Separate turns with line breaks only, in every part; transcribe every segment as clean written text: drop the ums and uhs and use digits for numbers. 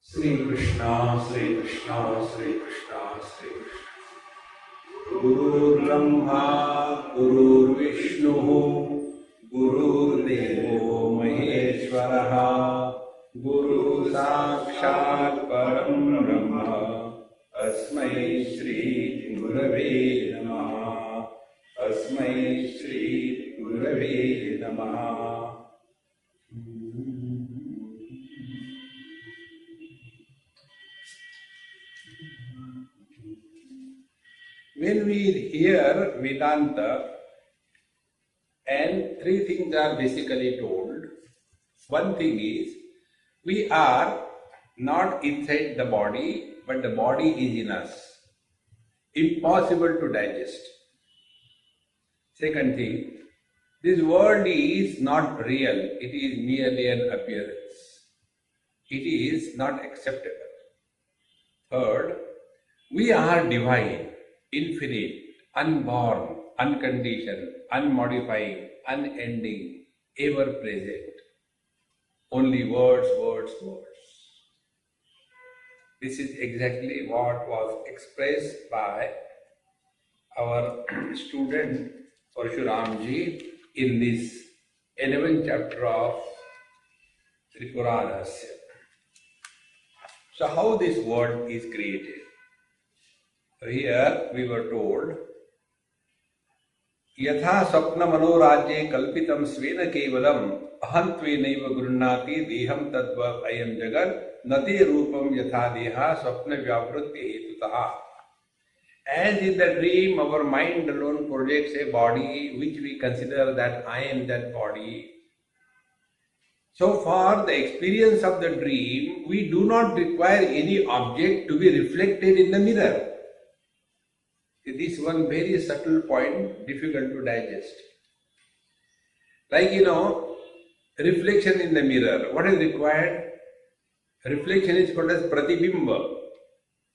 Sri Krishna, Sri Krishna, Sri Krishna, Sri Krishna. Guru Brahma, Guru Vishnu, Guru Devo Maheshwaraha, Guru Sakshat Param Brahma, Asmai Shri Gurave Namaha, Asmai Shri Gurave Namaha. When we hear Vedanta, and three things are basically told. One thing is, we are not inside the body, but the body is in us. Impossible to digest. Second thing, this world is not real, it is merely an appearance. It is not acceptable. Third, we are divine, infinite, unborn, unconditioned, unmodifying, unending, ever present. Only words, words, words. This is exactly what was expressed by our student Parshuramji in this 11th chapter of Tripura Rahasya. So how this world is created? So here we were told, Yatha Swapna Manorajye Kalpitam Svena Kevalam Ahantvenaiva Gurunati Deham Tadva Ayam Jagat Nati Rupam Yatha Deha Swapna Vyavrutti Hetutaha. As in the dream, our mind alone projects a body which we consider that I am that body. So for the experience of the dream, we do not require any object to be reflected in the mirror. This is one very subtle point, difficult to digest. Like, reflection in the mirror. What is required? Reflection is called as pratibimba.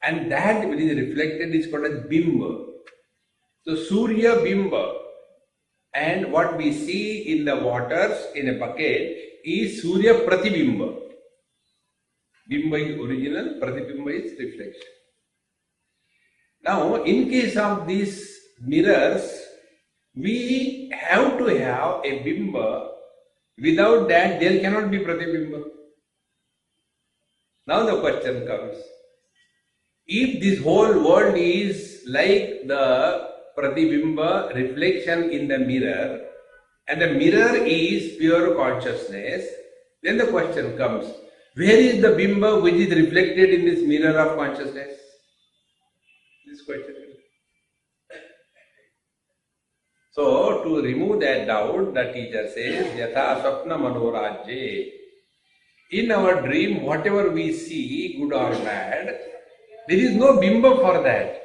And that which is reflected is called as bimba. So Surya bimba and what we see in the waters in a bucket is Surya pratibimba. Bimba is original, pratibimba is reflection. Now, in case of these mirrors, we have to have a bimba. Without that, there cannot be pratibimba. Now the question comes, if this whole world is like the pratibimba, reflection in the mirror, and the mirror is pure consciousness, then the question comes, where is the bimba which is reflected in this mirror of consciousness? This question. So, to remove that doubt, the teacher says, Yatha Swapna Manorajye. In our dream, whatever we see, good or bad, there is no bimba for that.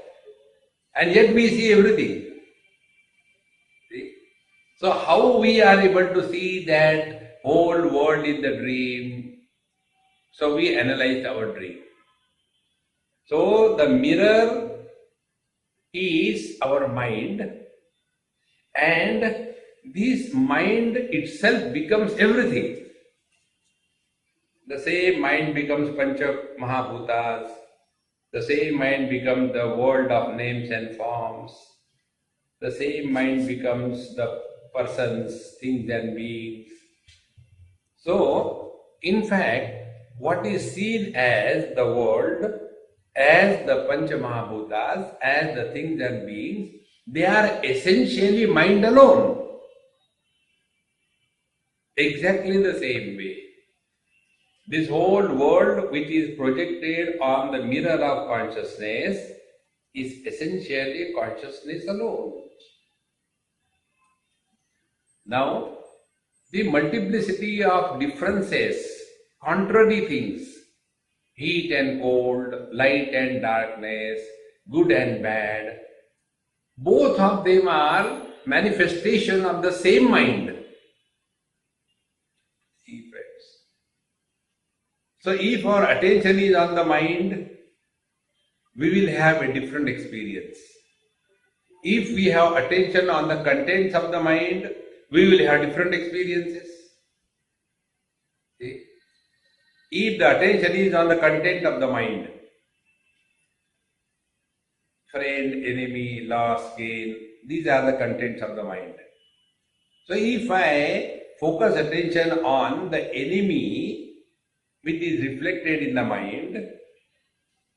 And yet we see everything. See? So how we are able to see that whole world in the dream? So we analyze our dream. So the mirror is our mind, and this mind itself becomes everything. The same mind becomes Pancha Mahabhutas. The same mind becomes the world of names and forms. The same mind becomes the persons, things and beings. So, in fact, what is seen as the world, as the Pancha Mahabhutas, as the things and beings, they are essentially mind alone. Exactly the same way. This whole world which is projected on the mirror of consciousness is essentially consciousness alone. Now, the multiplicity of differences, contrary things, heat and cold, light and darkness, good and bad, both of them are manifestation of the same mind. So if our attention is on the mind, we will have a different experience. If we have attention on the contents of the mind, we will have different experiences. See? If the attention is on the content of the mind, friend, enemy, loss, gain, these are the contents of the mind. So if I focus attention on the enemy which is reflected in the mind,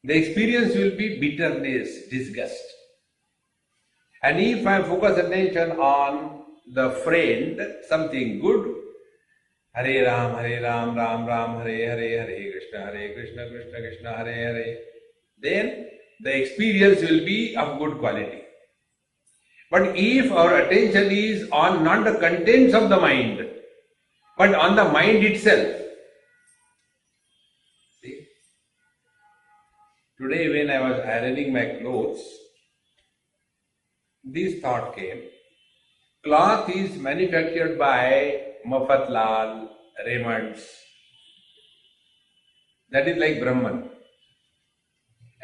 the experience will be bitterness, disgust. And if I focus attention on the friend, something good, Hare Ram, Ram Ram, Hare Krishna, Krishna Krishna, Hare Hare, then the experience will be of good quality. But if our attention is on not the contents of the mind, but on the mind itself. See? Today when I was ironing my clothes, this thought came. Cloth is manufactured by Mafatlal, Raymonds. That is like Brahman.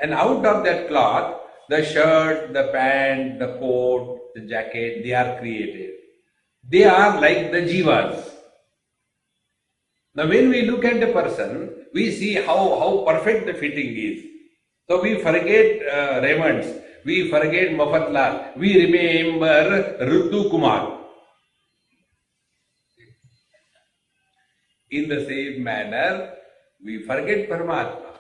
And out of that cloth, the shirt, the pant, the coat, the jacket, they are created. They are like the jivas. Now when we look at the person, we see how perfect the fitting is. So we forget Raymonds, we forget Mafatlal, we remember Ritu Kumar. In the same manner, we forget Paramatma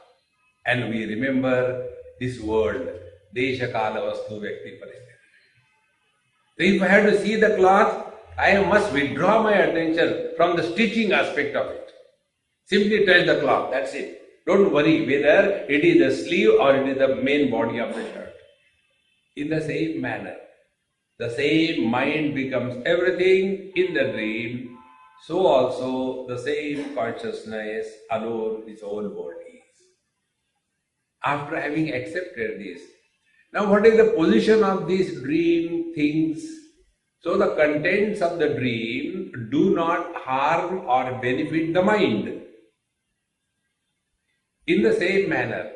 and we remember this world, Desha Kala Vastu Vyakti Paristhiti. So if I have to see the cloth, I must withdraw my attention from the stitching aspect of it. Simply touch the cloth, that's it. Don't worry whether it is the sleeve or it is the main body of the shirt. In the same manner, the same mind becomes everything in the dream, so also the same consciousness alone its own world is. After having accepted this, now what is the position of these dream things? So the contents of the dream do not harm or benefit the mind. In the same manner,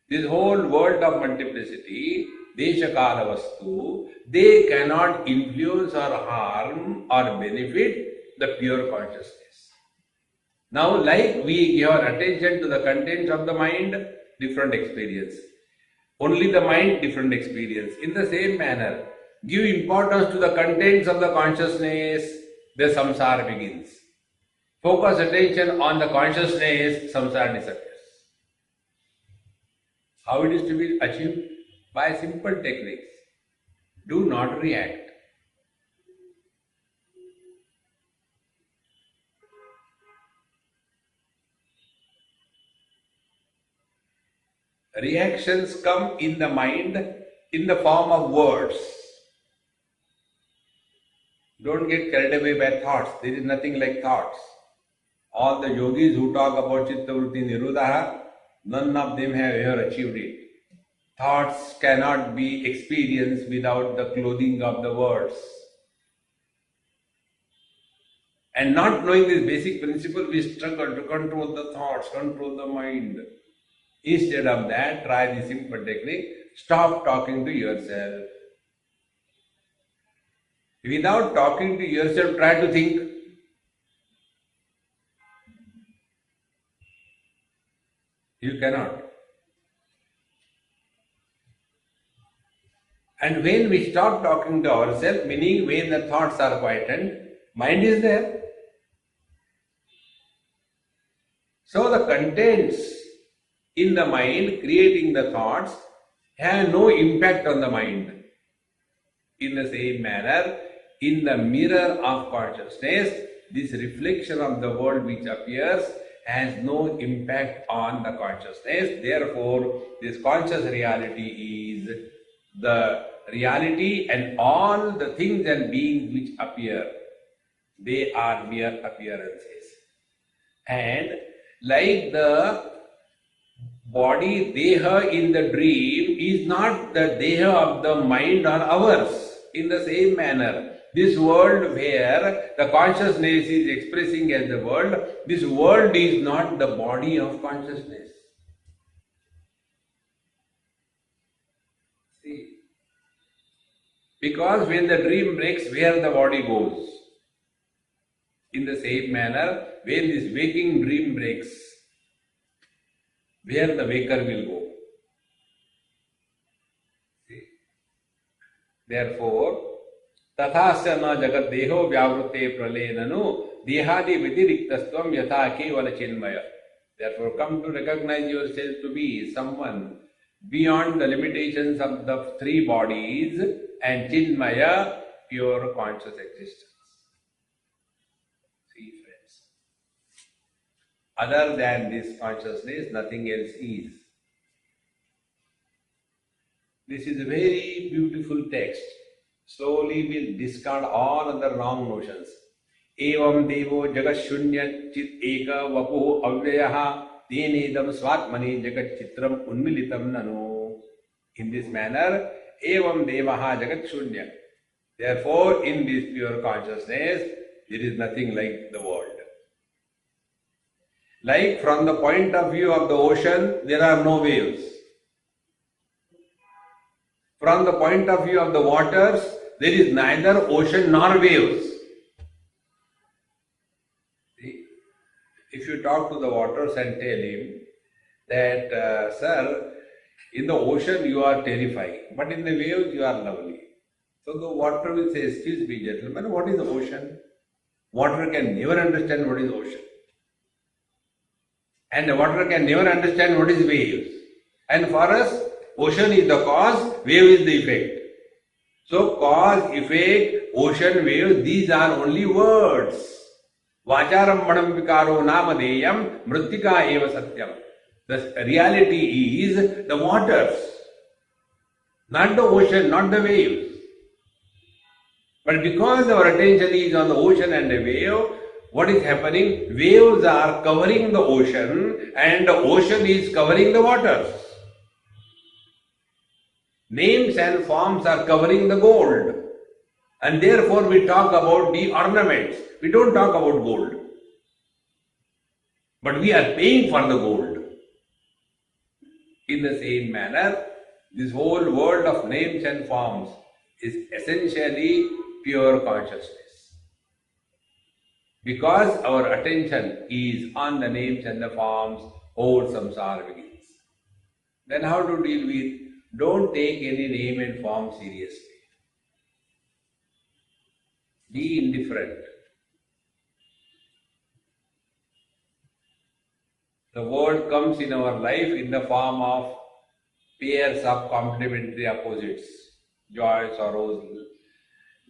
this whole world of multiplicity, Desha Kala Vastu, they cannot influence or harm or benefit the pure consciousness. Now, like we give our attention to the contents of the mind, different experience. Only the mind, different experience. In the same manner, give importance to the contents of the consciousness, the samsara begins. Focus attention on the consciousness, samsara disappears. How it is to be achieved? By simple techniques. Do not react. Reactions come in the mind in the form of words. Don't get carried away by thoughts. There is nothing like thoughts. All the yogis who talk about Chittavritti Nirodha, none of them have ever achieved it. Thoughts cannot be experienced without the clothing of the words. And not knowing this basic principle, we struggle to control the thoughts, control the mind. Instead of that, try the simple technique. Stop talking to yourself. Without talking to yourself, try to think. You cannot. And when we stop talking to ourselves, meaning when the thoughts are quietened, mind is there. So the contents in the mind, creating the thoughts, have no impact on the mind. In the same manner, in the mirror of consciousness, this reflection of the world which appears has no impact on the consciousness. Therefore, this conscious reality is the reality, and all the things and beings which appear, they are mere appearances. And like the body deha in the dream is not the deha of the mind or ours. In the same manner, this world where the consciousness is expressing as the world, this world is not the body of consciousness. See? Because when the dream breaks, where the body goes? In the same manner, when this waking dream breaks, where the waker will go. See? Therefore, tathasya na jagat deho vyavrutte pralenanu dehadi vidiriktasvam yatha kevala chinmaya. Therefore, come to recognize yourself to be someone beyond the limitations of the three bodies and chinmaya, pure conscious existence. See, friends, other than this consciousness, nothing else is. This is a very beautiful text. Slowly we'll discard all other wrong notions. Evam devo jagat shunya chit eka vapuh avyayaha tenedam swatmani jagat chitram unmilitam nanu. In this manner, evam devaha jagat shunya. Therefore, in this pure consciousness, there is nothing like the world. Like from the point of view of the ocean, there are no waves. From the point of view of the waters, there is neither ocean nor waves. See, if you talk to the waters and tell him that, sir, in the ocean you are terrifying, but in the waves you are lovely. So the water will say, excuse me, gentlemen, what is the ocean? Water can never understand what is ocean. And the water can never understand what is waves. And for us, ocean is the cause, wave is the effect. So cause, effect, ocean, wave, these are only words. Vacharam madam vikaro namadeyam mrittika eva satyam. The reality is the waters, not the ocean, not the waves. But because our attention is on the ocean and the wave, what is happening? Waves are covering the ocean and the ocean is covering the waters. Names and forms are covering the gold. And therefore we talk about the ornaments. We don't talk about gold. But we are paying for the gold. In the same manner, this whole world of names and forms is essentially pure consciousness. Because our attention is on the names and the forms, whole samsara begins. Then how to deal with? Don't take any name and form seriously. Be indifferent. The world comes in our life in the form of pairs of complementary opposites, joy, sorrows,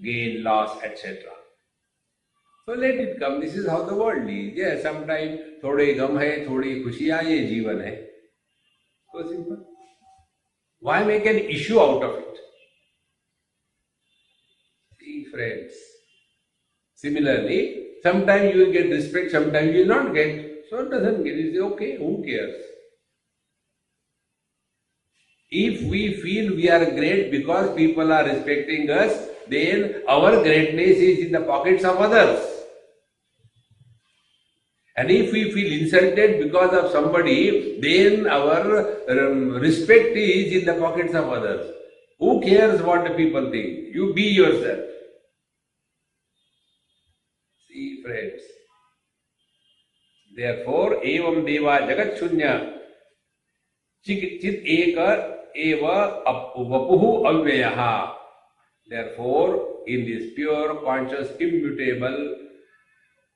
gain, loss, etc. So let it come. This is how the world is. Yes, sometimes थोड़े गम है, थोड़ी खुशियाँ, ये जीवन है. So simple. Why make an issue out of it? See, friends. Similarly, sometimes you will get respect, sometimes you will not get. So it doesn't get. You say, okay, who cares? If we feel we are great because people are respecting us, then our greatness is in the pockets of others. And if we feel insulted because of somebody, then our respect is in the pockets of others. Who cares what the people think? You be yourself. See, friends. Therefore, evam deva jagat shunya chit eka eva vapuhu avyayaha. Therefore, in this pure, conscious, immutable,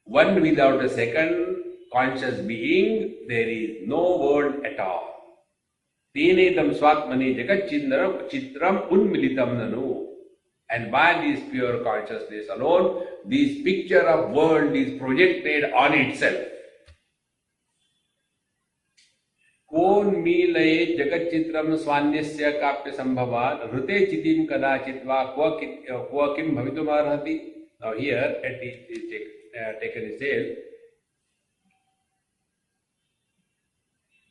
one without a second, conscious being, there is no world at all. Tenedam swatmani jagat chitram unmilitam nanu. And by this pure consciousness alone, this picture of world is projected on itself. Kon milay jagat chitram swanyasya kapya sambhavat rute chitim kadachit va kva kim bhavitum arhati. Now here it is taken as says,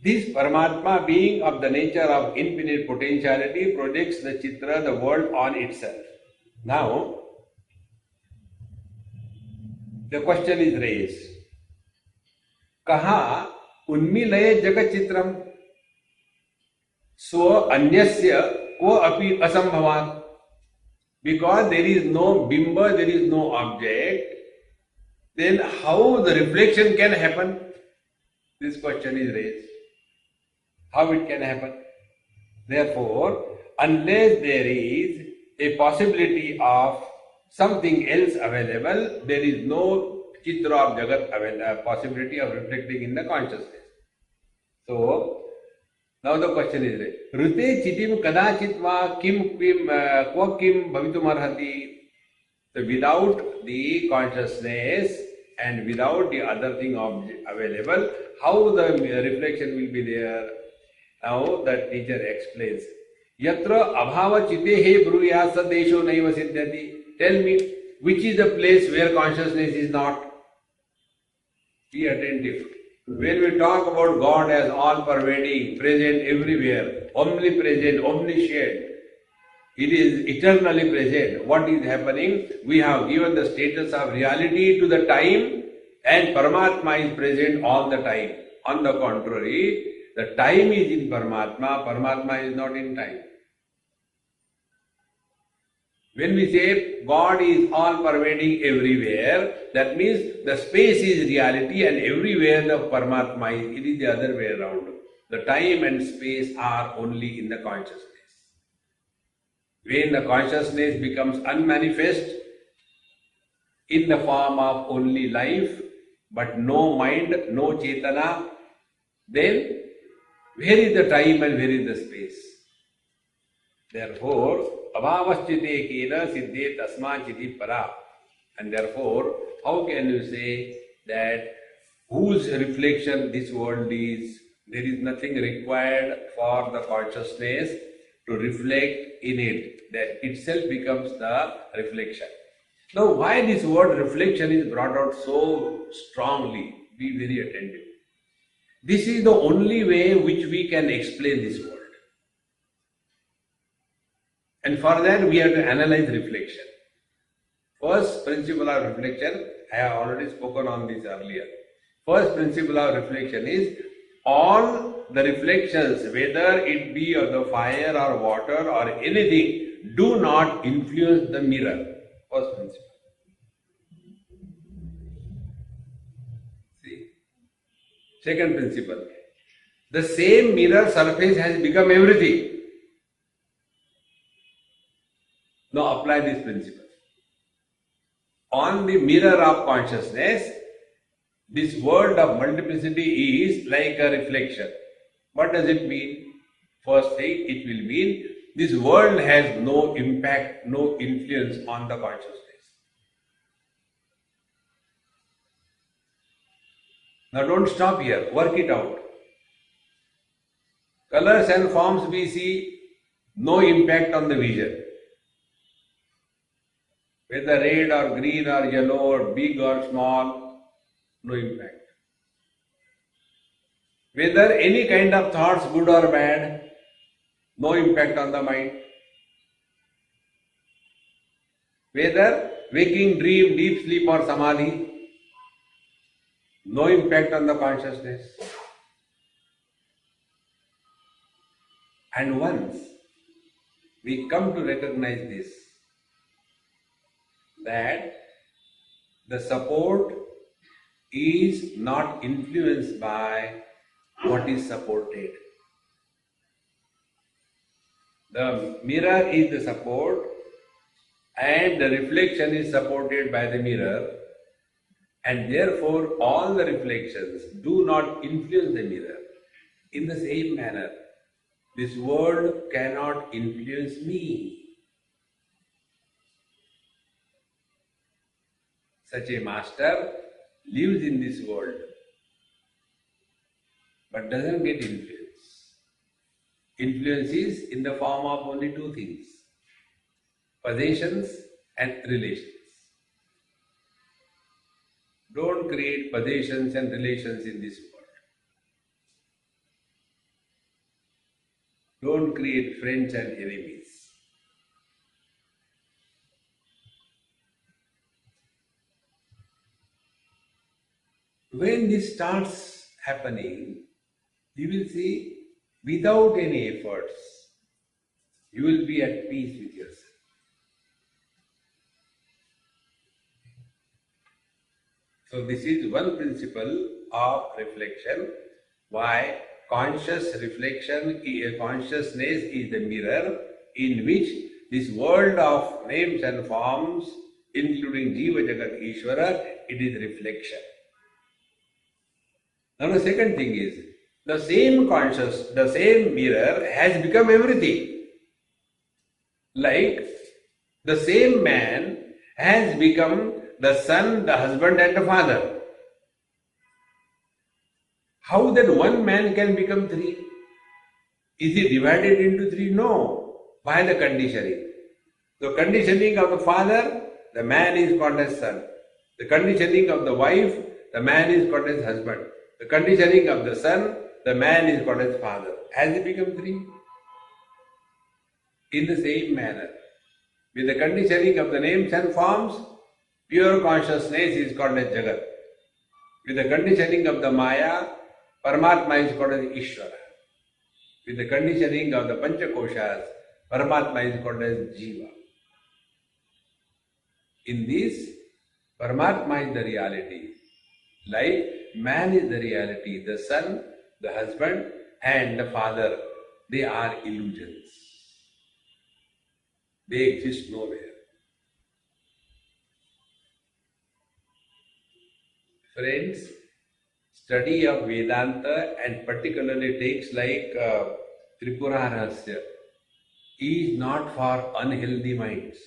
this Paramatma, being of the nature of infinite potentiality, projects the chitra, the world, on itself. Now, the question is raised. Kaha unmilaye jagat chitram swa anyasya ko api asambhavat. Because there is no bimba, there is no object, then how the reflection can happen? This question is raised. How it can happen? Therefore, unless there is a possibility of something else available, there is no chitra of jagat possibility of reflecting in the consciousness. So, now the question is, Rute chitim kadachit va kim kva kim bhavitum arhati. So without the consciousness and without the other thing available, how the reflection will be there? Now the teacher explains. Yatra abhava chite he bruyasa desho naiva siddhati. Tell me, which is the place where consciousness is not? Be attentive. When we talk about God as all-pervading, present everywhere, omnipresent, omniscient, it is eternally present. What is happening? We have given the status of reality to the time, and Paramatma is present all the time. On the contrary, the time is in Paramatma, Paramatma is not in time. When we say God is all-pervading everywhere, that means the space is reality and everywhere the Paramatma is. It is the other way around. The time and space are only in the consciousness. When the consciousness becomes unmanifest in the form of only life, but no mind, no chetana, then where is the time and where is the space? Therefore, abhavaschite kena siddhe tasmachiti para. And therefore, how can you say that whose reflection this world is? There is nothing required for the consciousness to reflect in it. That itself becomes the reflection. Now, why this word reflection is brought out so strongly? Be very attentive. This is the only way which we can explain this world. And for that we have to analyze reflection. First principle of reflection, I have already spoken on this earlier. First principle of reflection is all the reflections, whether it be of the fire or water or anything, do not influence the mirror. First principle. See. Second principle. The same mirror surface has become everything. Now apply this principle. On the mirror of consciousness, this world of multiplicity is like a reflection. What does it mean? First thing, it will mean this world has no impact, no influence on the consciousness. Now don't stop here, work it out. Colors and forms we see, no impact on the vision. Whether red or green or yellow or big or small, no impact. Whether any kind of thoughts, good or bad, no impact on the mind. Whether waking, dream, deep sleep or samadhi, no impact on the consciousness. And once we come to recognize this, that the support is not influenced by what is supported. The mirror is the support and the reflection is supported by the mirror, and therefore all the reflections do not influence the mirror. In the same manner, this world cannot influence me. Such a master lives in this world but doesn't get influence. Influence is in the form of only two things: possessions and relations. Don't create possessions and relations in this world. Don't create friends and enemies. When this starts happening, you will see, without any efforts, you will be at peace with yourself. So this is one principle of reflection, why conscious reflection, consciousness is the mirror in which this world of names and forms, including Jiva Jagat Ishvara, it is reflection. Now the second thing is, the same mirror has become everything. Like the same man has become the son, the husband and the father. How then one man can become three? Is he divided into three? No. By the conditioning. The conditioning of the father, the man is called as son. The conditioning of the wife, the man is called as husband. The conditioning of the son, the man is called as father. Has he become three? In the same manner, with the conditioning of the names and forms, pure consciousness is called as Jagat. With the conditioning of the Maya, Paramatma is called as Ishvara. With the conditioning of the Panchakoshas, Paramatma is called as Jiva. In this, Paramatma is the reality. Like man is the reality. The son, the husband and the father, they are illusions. They exist nowhere. Friends, study of Vedanta and particularly texts like Tripura Rahasya is not for unhealthy minds.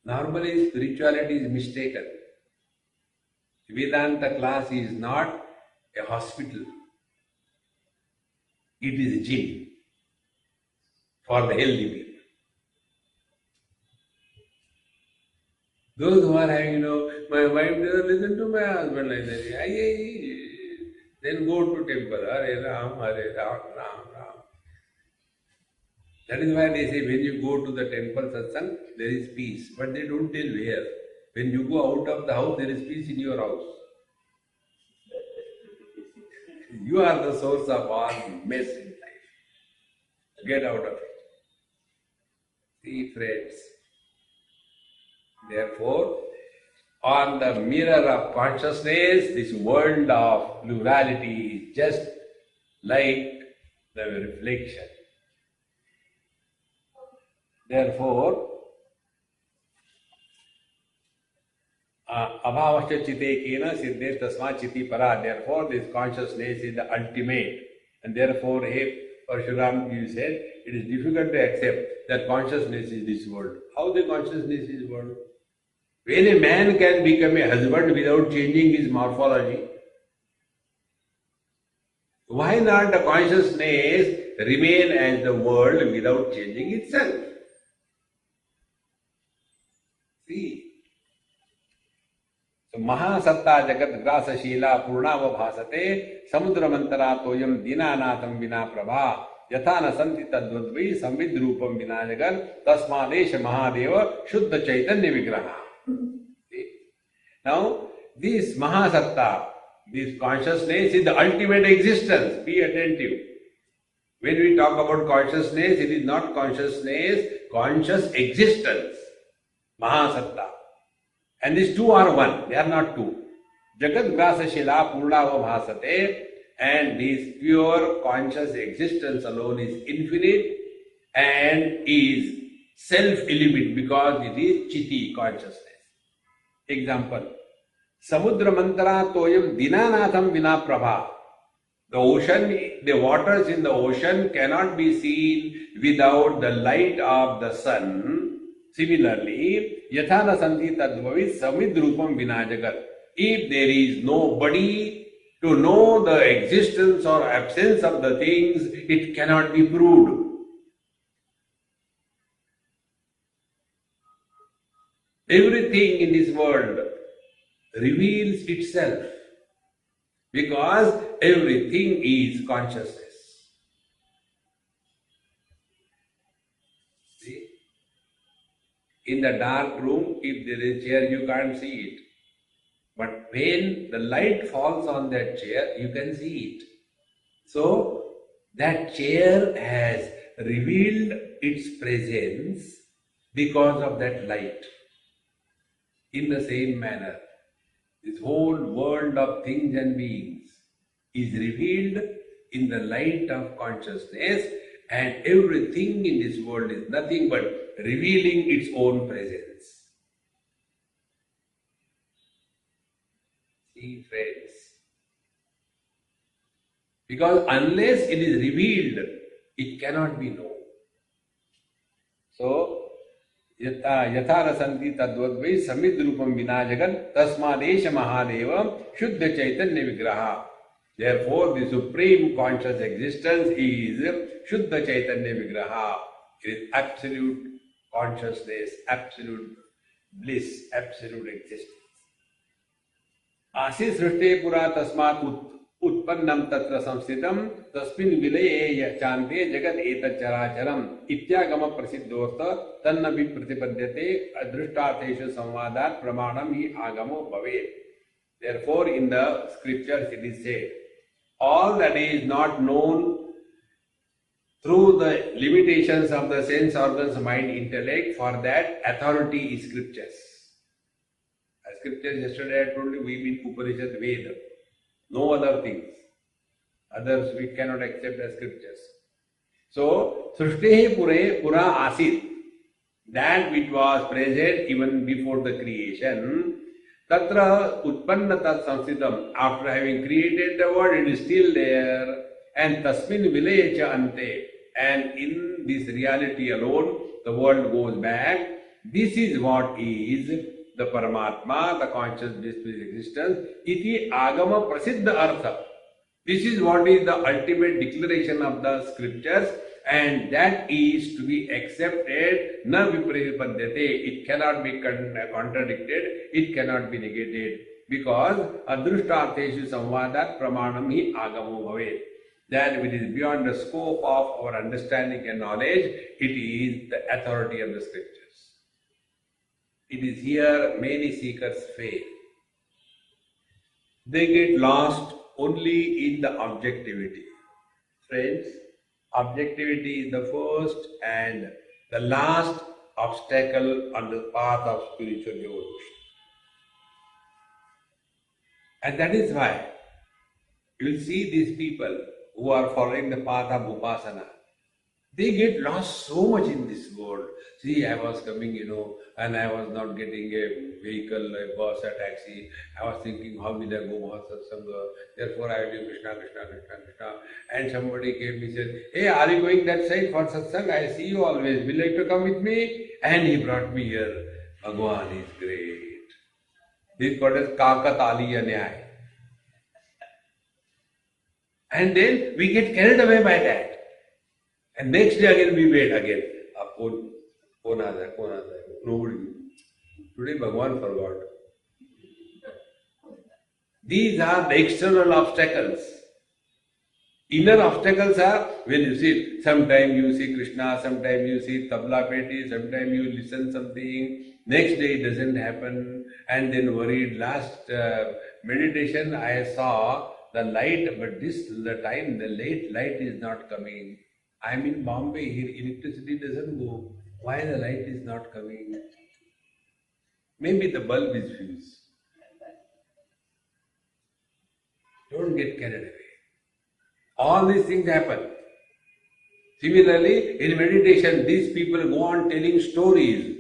Normally spirituality is mistaken. Vedanta class is not a hospital. It is a gym for the healthy people. Those who are having, my wife doesn't listen to my husband like that. Then go to temple, Hare Ram, Ram, Ram. That is why they say when you go to the temple satsang, there is peace. But they don't tell where. When you go out of the house, there is peace in your house. You are the source of all mess in life. Get out of it. See, friends. Therefore, on the mirror of consciousness, this world of plurality is just like the reflection. Therefore, abhavasya chite kena siddhe tasma chiti para. Therefore, this consciousness is the ultimate. And therefore, Parshuram, you said, it is difficult to accept that consciousness is this world. How the consciousness is world? When a man can become a husband without changing his morphology, why not the consciousness remain as the world without changing itself? See. So Mahasatta Jagat Grasa Shila Purnava Bhasate Samudra Mantara Toyam Dinanatham Vina Prabha Yathana Santi Tadvadvi Samvidrupam Vina Jagat Tasmadesha Mahadeva Shuddha Chaitanya Vigraha. Now, this Mahasatta, this consciousness is the ultimate existence. Be attentive. When we talk about consciousness, it is not consciousness, conscious existence. Mahasatta. And these two are one, they are not two. Jagat Grasa Shila Purnava Bhasate, and this pure conscious existence alone is infinite and is self-illimit because it is Chiti consciousness. Example, Samudra Mantara Toyam Dinanatham Vina Prabha. The ocean, the waters in the ocean cannot be seen without the light of the sun. Similarly, Yathana Santi Tadvavi Samvidrupam Vina Jagat. If there is nobody to know the existence or absence of the things, it cannot be proved. Everything in this world reveals itself because everything is consciousness. See? In the dark room, if there is a chair, you can't see it. But when the light falls on that chair, you can see it. So, that chair has revealed its presence because of that light. In the same manner, this whole world of things and beings is revealed in the light of consciousness, and everything in this world is nothing but revealing its own presence. See, friends, because unless it is revealed, it cannot be known. So, यथा रसंति तद्वद्वै समिद रूपम विना जगत तस्मादेश महादेव शुद्ध चैतन्य विग्रह. Therefore, the supreme conscious existence is Shuddha Chaitanya Vigraha. It is absolute consciousness, absolute bliss, absolute existence. Asi srishte pura tasmat उत्पन्नम तत्र संस्थितम तस्मिन् विलये चान्ते जगत एतत् चराचरम इत्यागम प्रसिद्धोऽर्थ तन्न विप्रतिपद्यते अदृष्टार्थेषु संवादात् प्रमाणम हि आगमो भवेत्. Therefore, in the scriptures it is said, all that is not known through the limitations of the sense organs, mind, intellect, for that authority is scriptures. As scriptures yesterday I told you, we mean Upanishad Veda. No other things. Others we cannot accept as scriptures. So, Srishtihi Pura Asit, that which was present even before the creation, Tatra Utpanna Tat Samsitam, after having created the world, it is still there, and Tasmin Vilayecha Ante, and in this reality alone, the world goes back. This is what is the Paramatma, the conscious existence, iti agama prasiddha artha. This is what is the ultimate declaration of the scriptures, and that is to be accepted, na vipratipadyate. It cannot be contradicted, it cannot be negated, because adrushtartheshu samvadat pramanam hi agamo bhavet. That which is beyond the scope of our understanding and knowledge, it is the authority of the scriptures. It is here many seekers fail. They get lost only in the objectivity. Friends, objectivity is the first and the last obstacle on the path of spiritual evolution. And that is why you will see these people who are following the path of Upasana. They get lost so much in this world. See, I was coming, and I was not getting a vehicle, a bus, a taxi. I was thinking, how will I go Satsang? Therefore, I will do Krishna, Krishna, Krishna, Krishna. And somebody came and said, hey, are you going that side for Satsang? I see you always. Will you like to come with me? And he brought me here. Bhagwan is great. This is called as Kakataliya Nyaya. And then we get carried away by that. And next day again we wait again. Nobody. Today Bhagwan forgot. These are the external obstacles. Inner obstacles are, when you see, sometimes you see Krishna, sometimes you see tabla peti, sometimes you listen something, next day it doesn't happen, and then worried. Last meditation I saw the light, but the late light is not coming. I'm in Bombay, here electricity doesn't go. Why the light is not coming? Maybe the bulb is fused. Don't get carried away. All these things happen. Similarly, in meditation, these people go on telling stories.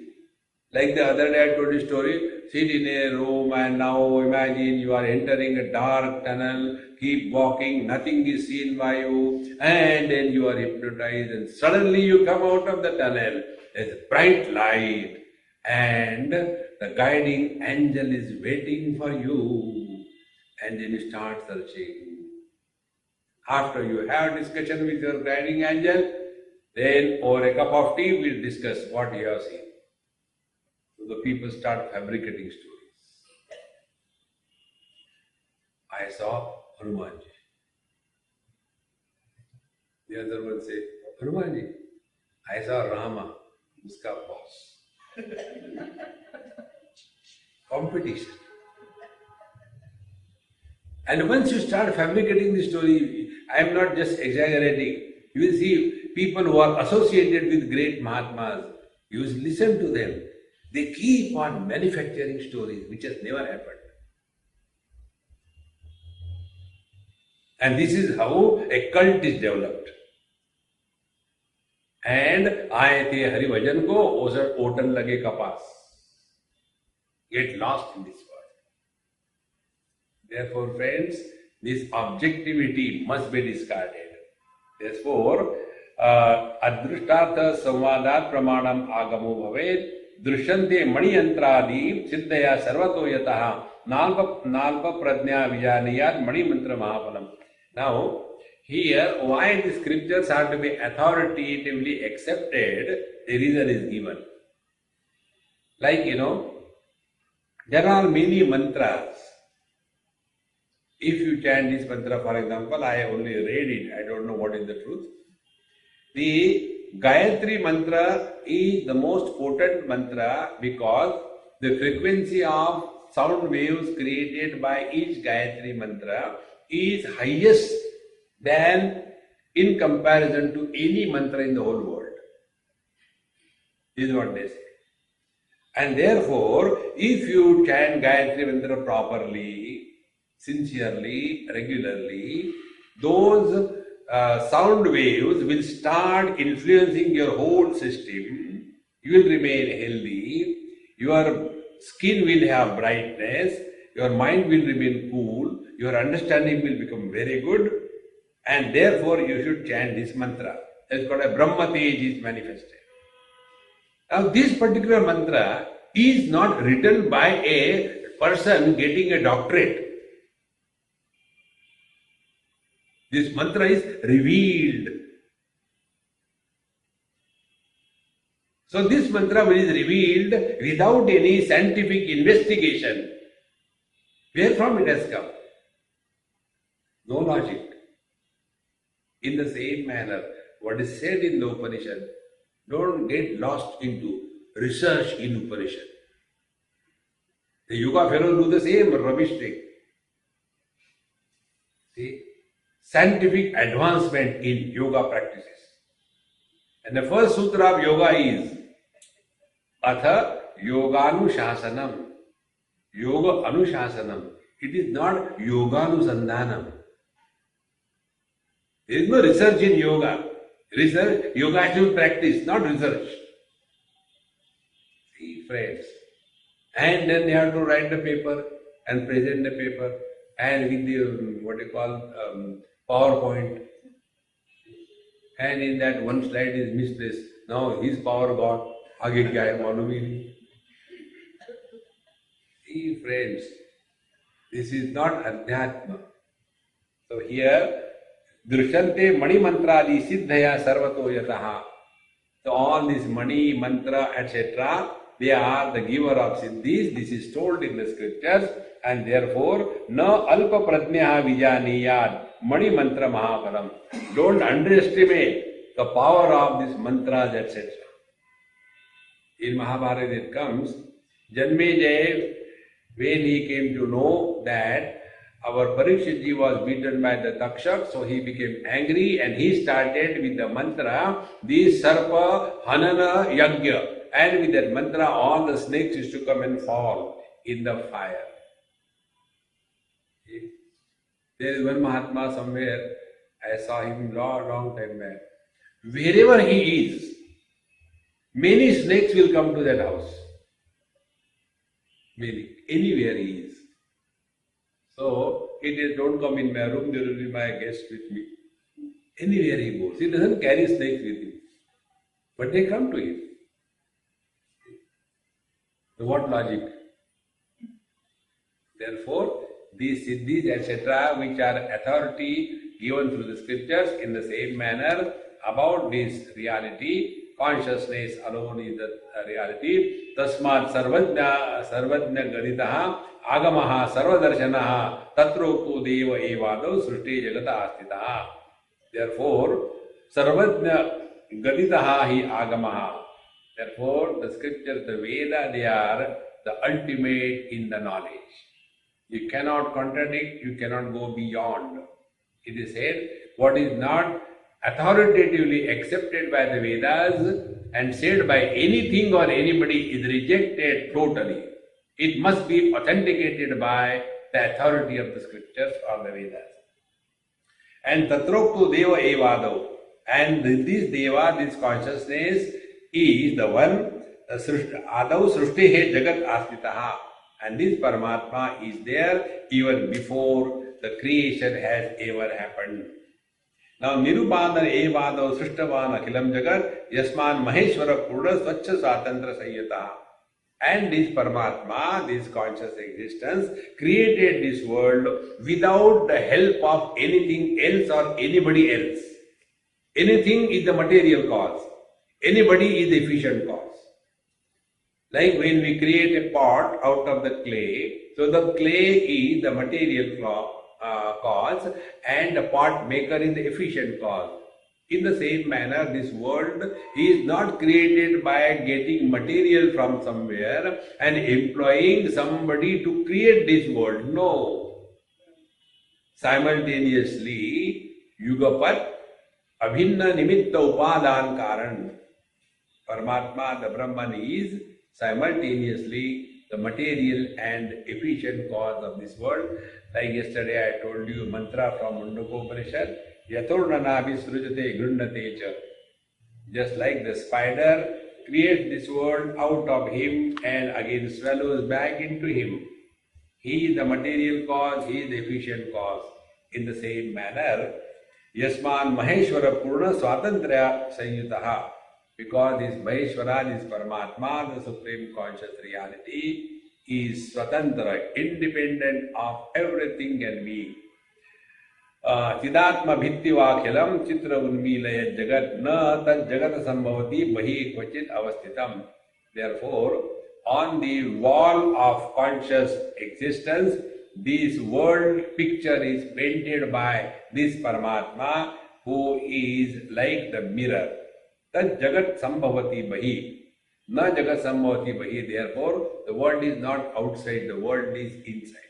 Like the other day I told a story, sit in a room and now imagine you are entering a dark tunnel, keep walking, nothing is seen by you, and then you are hypnotized and suddenly you come out of the tunnel, there's a bright light and the guiding angel is waiting for you, and then you start searching. After you have discussion with your guiding angel, then over a cup of tea we'll discuss what you have seen. So the people start fabricating stories. I saw Hanumanji. The other one said, Hanumanji, I saw Rama, uska boss. Competition. And once you start fabricating the story, I am not just exaggerating. You will see people who are associated with great Mahatmas, you listen to them. They keep on manufacturing stories which has never happened. And this is how a cult is developed. And आए Hari Bhajan ko otan lage kapas. Get lost in this world. Therefore, friends, this objectivity must be discarded. Therefore, adrushtartha samvadat pramanam agamo bhavet drishyante maniyantradi siddhaya sarvato yataha nalpa pradnya vijaniyat mani mantra mahapalam. Now, here, why the scriptures are to be authoritatively accepted, the reason is given. Like, there are many mantras. If you chant this mantra, for example, I only read it, I don't know what is the truth. The Gayatri mantra is the most potent mantra because the frequency of sound waves created by each Gayatri mantra is highest than in comparison to any mantra in the whole world. This is what they say. And therefore, if you chant Gayatri mantra properly, sincerely, regularly, those sound waves will start influencing your whole system. You will remain healthy, your skin will have brightness, your mind will remain cool, your understanding will become very good, and therefore you should chant this mantra. It's called a Brahma Tej is manifested. Now this particular mantra is not written by a person getting a doctorate. This mantra is revealed. So this mantra is revealed without any scientific investigation. Where from it has come? No logic. In the same manner, what is said in the Upanishad, don't get lost into research in Upanishad. The yoga fellows do the same rubbish thing. See? Scientific advancement in yoga practices. And the first sutra of yoga is Atha Yoganushāsanam. Yoga Anushasanam. It is not Yoganusandhanam. There is no research in yoga. Research, yoga actual practice, not research. See, friends. And then they have to write the paper and present the paper and with the PowerPoint. And in that one slide is misplaced. Now his power got. Aage kya hai malum hi nahi. See, friends, this is not Adhyatma. So here, Drishyante Mani Mantradi Siddhaya Sarvato Yataha. So all this Mani, Mantra, etc., they are the giver of Siddhis. This is told in the scriptures, and therefore, Na Alpa Pradnya Vijaniyad Mani Mantra Mahaparam. Don't underestimate the power of these mantras, etc. In Mahabharata it comes, Janmejaya, when he came to know that our Parikshitji was beaten by the Takshak, so he became angry and he started with the mantra, the Sarpa Hanana Yagya. And with that mantra, all the snakes used to come and fall in the fire. There is one Mahatma somewhere, I saw him long time back. Wherever he is, many snakes will come to that house. Many, anywhere he is. So, it is, don't come in my room, there will be my guest with me. Anywhere he goes. He doesn't carry snakes with him. But they come to him. So what logic? Therefore, these siddhis, etc., which are authority given through the scriptures in the same manner about this reality, consciousness alone is the reality. Tasmat sarvajna gaditaha agamaha sarvadarshanaha tatroktu deva evado sruti jagata astitaha. Therefore, sarvajna gaditaha hi agamaha. Therefore, the scriptures, the Veda, they are the ultimate in the knowledge. You cannot contradict, you cannot go beyond. It is said, what is not authoritatively accepted by the Vedas and said by anything or anybody is rejected totally. It must be authenticated by the authority of the scriptures or the Vedas. And tatroktu deva evadav. And this deva, this consciousness is the one, adav srushtihe jagat asmitaha. And this Paramatma is there even before the creation has ever happened. Now, Nirupana evadav srishtavan akhilam jagat yasman maheshwara purna swachha swatantra sayyataha. And this Paramatma, this conscious existence, created this world without the help of anything else or anybody else. Anything is the material cause. Anybody is the efficient cause. Like when we create a pot out of the clay, so the clay is the material cause and the pot maker is the efficient cause. In the same manner, this world is not created by getting material from somewhere and employing somebody to create this world. No. Simultaneously, Yugapat, Abhinna Nimitta Upadan Karan. Paramatma, the Brahman, is simultaneously the material and efficient cause of this world. Like yesterday I told you mantra from Mundakopanishad, Yaturnanabi Srujate Grundate Cha. Just like the spider creates this world out of him and again swallows back into him. He is the material cause, he is the efficient cause. In the same manner, Yasman Maheshwara Purna Swatantraya Sanyutaha. Because this Maheshwara, this Paramatma, the Supreme Conscious Reality, is Swatantra, independent of everything and being. Chidatma Bhittivakhilam Chitra Unmilaya Jagat Na Tad Jagat Sambhavati Bahi Kvachit Avastitam. Therefore, on the wall of conscious existence, this world picture is painted by this Paramatma, who is like the mirror. Tad Jagat Sambhavati Bahi. Na Jagat Sambhavati Bahi. Therefore, the world is not outside, the world is inside.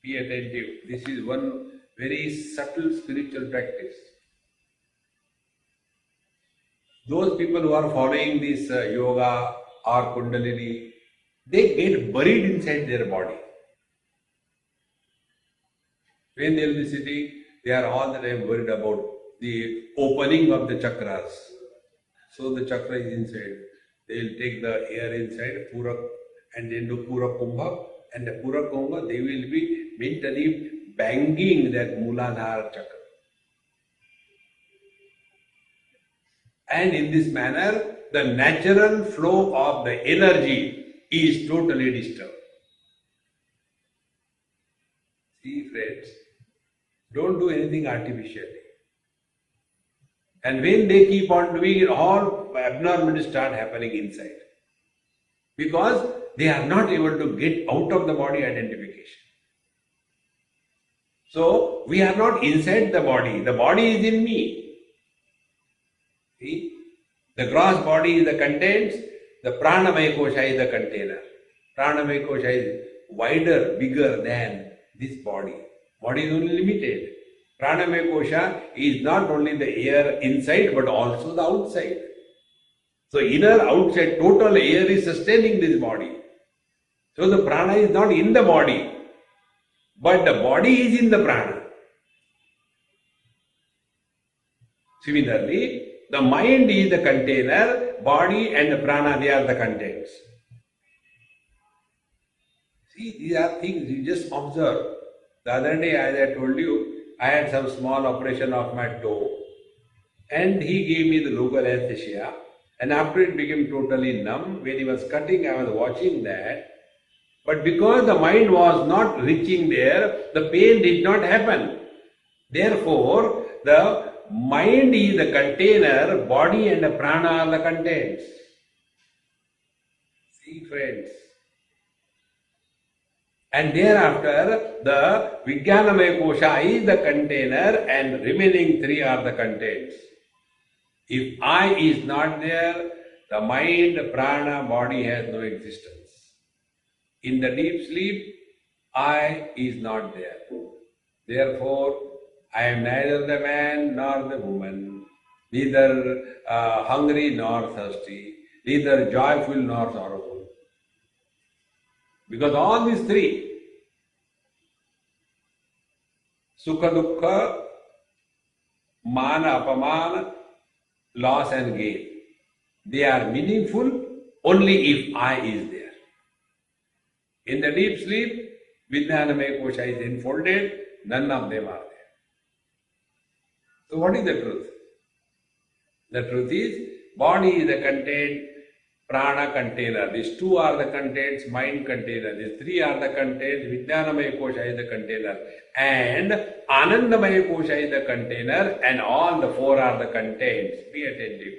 Be attentive. This is one very subtle spiritual practice. Those people who are following this yoga or Kundalini, they get buried inside their body. When they will be sitting, they are all the time worried about the opening of the chakras. So the chakra is inside. They will take the air inside, Pura, and then do Pura Kumbha. And the Pura Kumbha, they will be mentally banging that Mooladhara chakra. And in this manner, the natural flow of the energy is totally disturbed. See, friends, don't do anything artificially. And when they keep on doing it, all abnormalities start happening inside. Because they are not able to get out of the body identification. So, we are not inside the body is in me. See? The gross body is the contents, the Pranamaya Kosha is the container. Pranamaya Kosha is wider, bigger than this body. Body is only limited. Pranamaya Kosha is not only the air inside but also the outside. So inner, outside, total air is sustaining this body. So the prana is not in the body, but the body is in the prana. Similarly, the mind is the container, body and the prana, they are the contents. See, these are things you just observe. The other day, as I told you, I had some small operation of my toe, and he gave me the local anesthesia, and after it became totally numb. When he was cutting, I was watching that. But because the mind was not reaching there, the pain did not happen. Therefore, the mind is the container, body and the prana are the contents. See, friends. And thereafter, the Vijnanamaya Kosha is the container and remaining three are the contents. If I is not there, the mind, prana, body has no existence. In the deep sleep, I is not there. Therefore, I am neither the man nor the woman, neither hungry nor thirsty, neither joyful nor sorrowful. Because all these three. Sukha Dukkha, Mana Apamana, loss and gain. They are meaningful only if I is there. In the deep sleep, Vijnanamaya Kosha is enfolded, none of them are there. So what is the truth? The truth is, body is the content, prana container. These two are the contents, mind container. These three are the contents, Vijnanamaya Kosha is the container. And Anandamaya Kosha is the container, and all the four are the contents. Be attentive.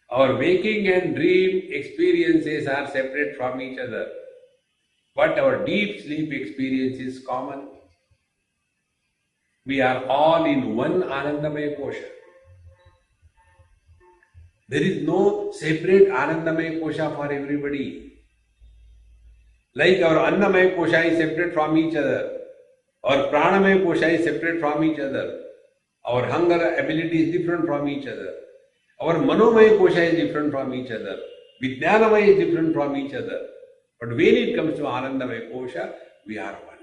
Our waking and dream experiences are separate from each other. But our deep sleep experience is common. We are all in one Anandamaya Kosha. There is no separate Anandamaya Kosha for everybody. Like our Annamaya Kosha is separate from each other. Our Pranamaya Kosha is separate from each other. Our hunger ability is different from each other. Our Manomaya Kosha is different from each other. Vijnanamaya is different from each other. But when it comes to Anandamaya Kosha, we are one.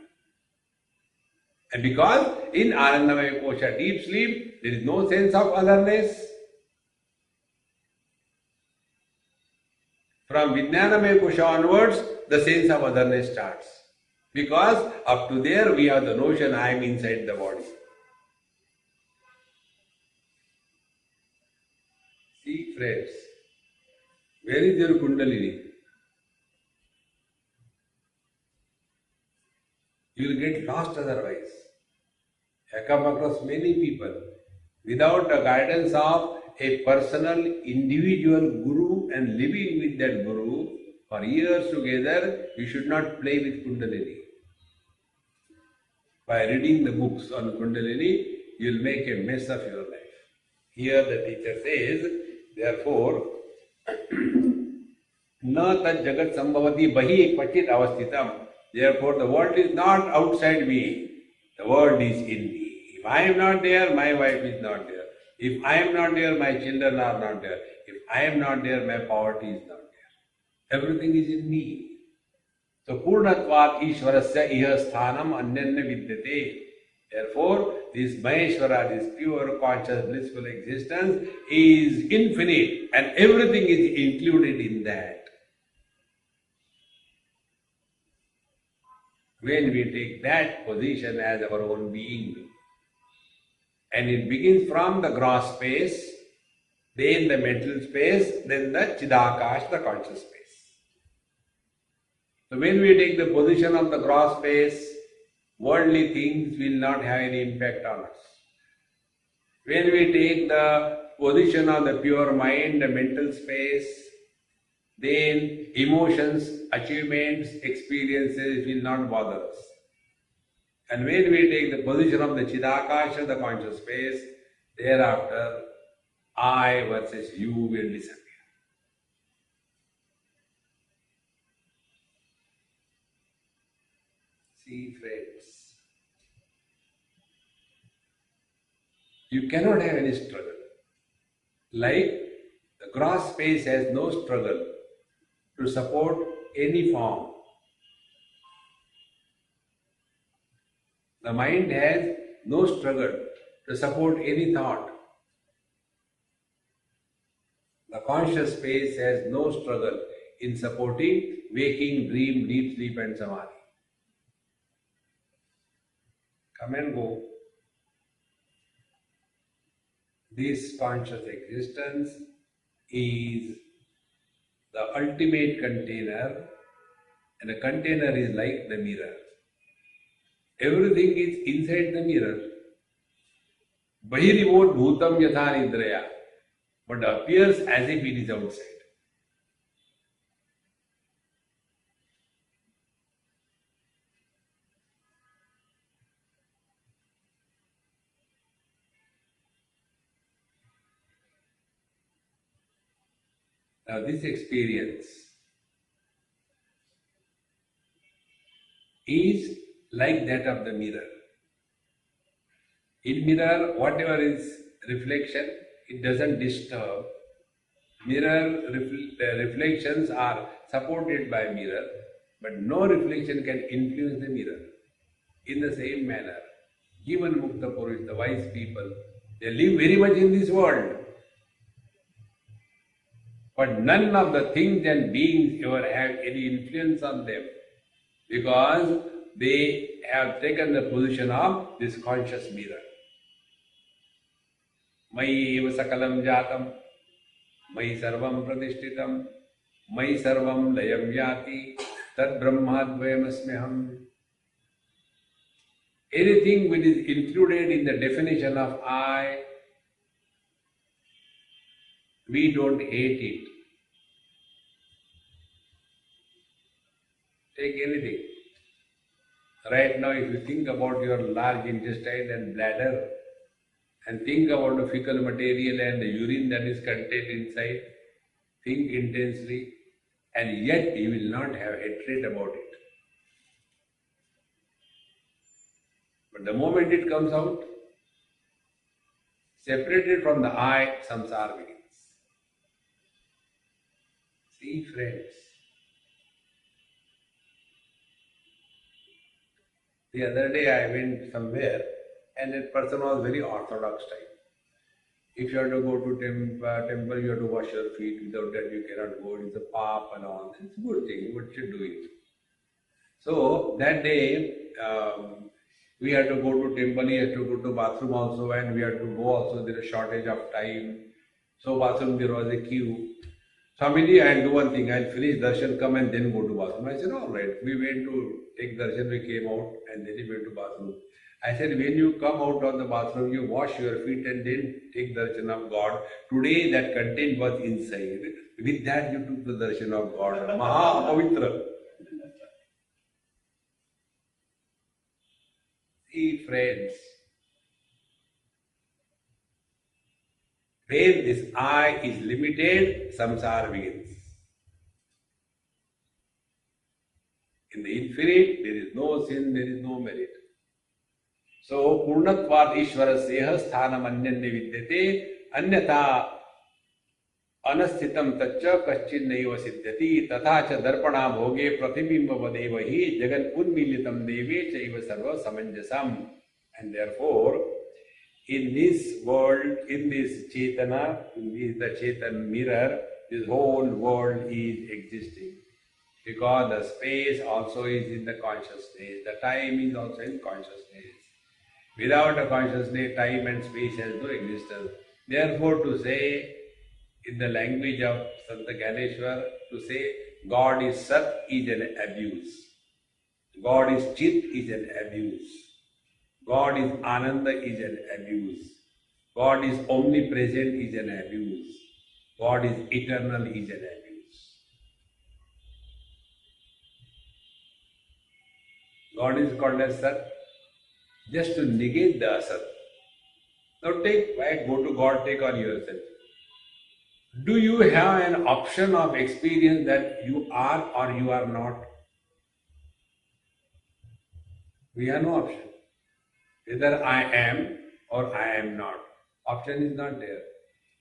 And because in Anandamaya Kosha, deep sleep, there is no sense of otherness. From Vijnanamaya Kosha onwards, the sense of otherness starts. Because up to there, we have the notion I am inside the body. See, friends, where is your Kundalini? You will get lost otherwise. I come across many people without the guidance of a personal, individual guru and living with that guru for years together. You should not play with Kundalini. By reading the books on Kundalini, you will make a mess of your life. Here the teacher says, therefore, na tad jagat sambhavati bahi kvachit avasthitam. Therefore, the world is not outside me. The world is in me. If I am not there, my wife is not there. If I am not there, my children are not there. If I am not there, my poverty is not there. Everything is in me. So, Purnatvat Ishwarasya iha sthanam anyanya vidyate. Therefore, this Maheshwara, this pure, conscious, blissful existence is infinite and everything is included in that. When we take that position as our own being, and it begins from the gross space, then the mental space, then the Chidakash, the conscious space. So when we take the position of the gross space, worldly things will not have any impact on us. When we take the position of the pure mind, the mental space, then emotions, achievements, experiences will not bother us. And when we take the position of the Chidakasha, the conscious space, thereafter I versus you will disappear. See, friends, you cannot have any struggle. Like the gross space has no struggle to support any form. The mind has no struggle to support any thought. The conscious space has no struggle in supporting waking, dream, deep sleep and samadhi. Come and go. This conscious existence is the ultimate container, and the container is like the mirror. Everything is inside the mirror. Bahirivot bhutam yatha nidraya, but appears as if it is outside. Now this experience is like that of the mirror. In mirror, whatever is reflection, it doesn't disturb. Mirror reflections are supported by mirror, but no reflection can influence the mirror. In the same manner, Even Mukta Purush, the wise people, they live very much in this world. But none of the things and beings ever have any influence on them because they have taken the position of this conscious mirror. Mayi eva sakalam jatam, mayi sarvam pratishtitam, mayi sarvam layam yati, tad brahmadvayamasmiham. Anything which is included in the definition of I, we don't hate it. Take anything. Right now, if you think about your large intestine and bladder, and think about the fecal material and the urine that is contained inside, think intensely, and yet you will not have hatred about it. But the moment it comes out, separated from the I, samsara begins. See, friends, the other day I went somewhere and that person was very orthodox type. If you have to go to temple, you have to wash your feet. Without that, you cannot go. It's a pap and all. It's a good thing. What should do it? So that day, we had to go to temple. He had to go to bathroom also, and we had to go also. There is a shortage of time. So bathroom there was a queue. Swamiji, I'll do one thing. I'll finish darshan, come and then go to bathroom. I said, all right. We went to take darshan. We came out and then we went to bathroom. I said, when you come out of the bathroom, you wash your feet and then take darshan of God. Today that content was inside. With that you took the darshan of God. Maha Pavitra. See, friends, when this I is limited, samsara begins. In the infinite, there is no sin, there is no merit. So, Purnatvat Ishwarasya sthanam anyanya vidyate anyatha anasthitam tacca kaschinaiva siddhati tatha cha darpana bhoge pratibimba vadeva hi jagan unmilitam deve chaiva sarva samanjasam. And therefore, in this world, in this Chetana, in this the Chetan mirror, this whole world is existing. Because the space also is in the consciousness, the time is also in consciousness. Without a consciousness, time and space has no existence. Therefore, to say, in the language of Santa Gyaneshwar, to say God is Sat is an abuse. God is Chit is an abuse. God is Ananda is an abuse. God is omnipresent is an abuse. God is eternal is an abuse. God is called as Sat just to negate the Asat. Now go to God, take on yourself. Do you have an option of experience that you are or you are not? We have no option. Either I am or I am not. Option is not there.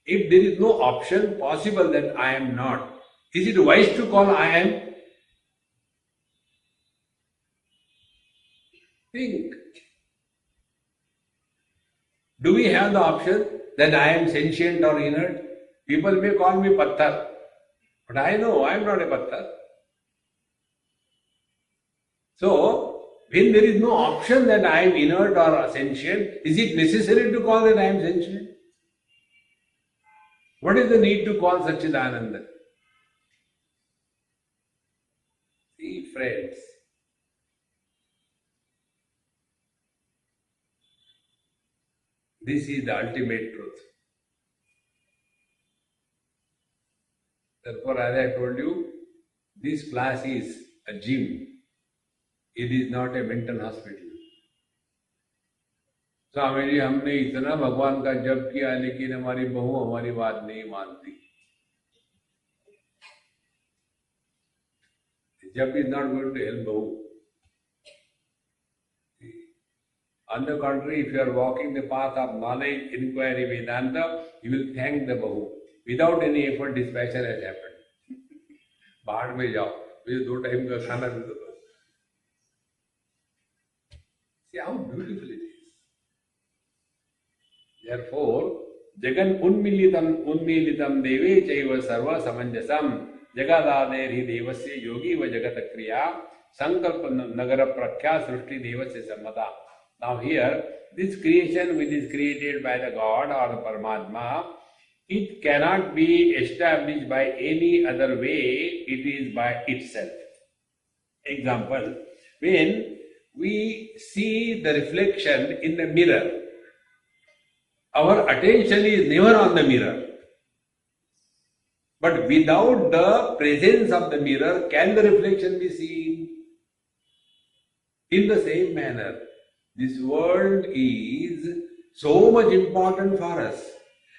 If there is no option possible that I am not, is it wise to call I am? Think. Do we have the option that I am sentient or inert? People may call me patthar, but I know I am not a patthar. So, when there is no option that I am inert or sentient, is it necessary to call that I am sentient? What is the need to call Satchidananda? See, friends, this is the ultimate truth. Therefore, as I told you, this class is a gym. It is not a mental hospital. Swami ji, हमने इतना भगवान का जप किया लेकिन हमारी बहू हमारी बात नहीं मानती. Jap is not going to help bahu. On the contrary, if you are walking the path of knowledge, inquiry, Vedanta, you will thank the bahu. Without any effort, dispatcher has happened. बाहर में जाओ, मुझे 2 time का खाना दे दो. See how beautiful it is. Therefore, Jagan Unmilitam Deve Chaiva Sarva Samanjasam Jagadader hi Devasya Yogi va Jagata Kriya Sankalpa Nagara Prakhya Srushti Devasya Sammata. Now here, this creation which is created by the God or the Paramatma, it cannot be established by any other way, it is by itself. Example, when we see the reflection in the mirror, our attention is never on the mirror. But without the presence of the mirror, can the reflection be seen? In the same manner, this world is so much important for us,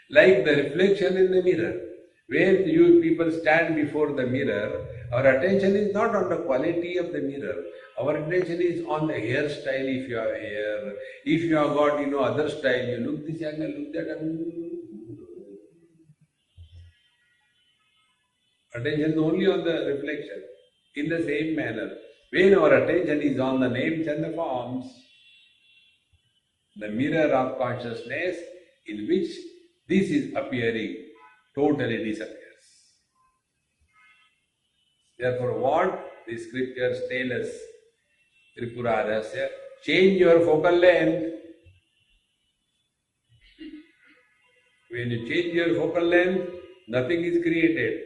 like the reflection in the mirror. When you people stand before the mirror, our attention is not on the quality of the mirror. Our attention is on the hairstyle if you have hair. If you have got, other style, you look this angle, look that angle. Attention is only on the reflection. In the same manner, when our attention is on the names and the forms, the mirror of consciousness in which this is appearing totally disappears. Therefore, what the scriptures tell us, Tripura Rahasya, change your focal length. When you change your focal length, nothing is created.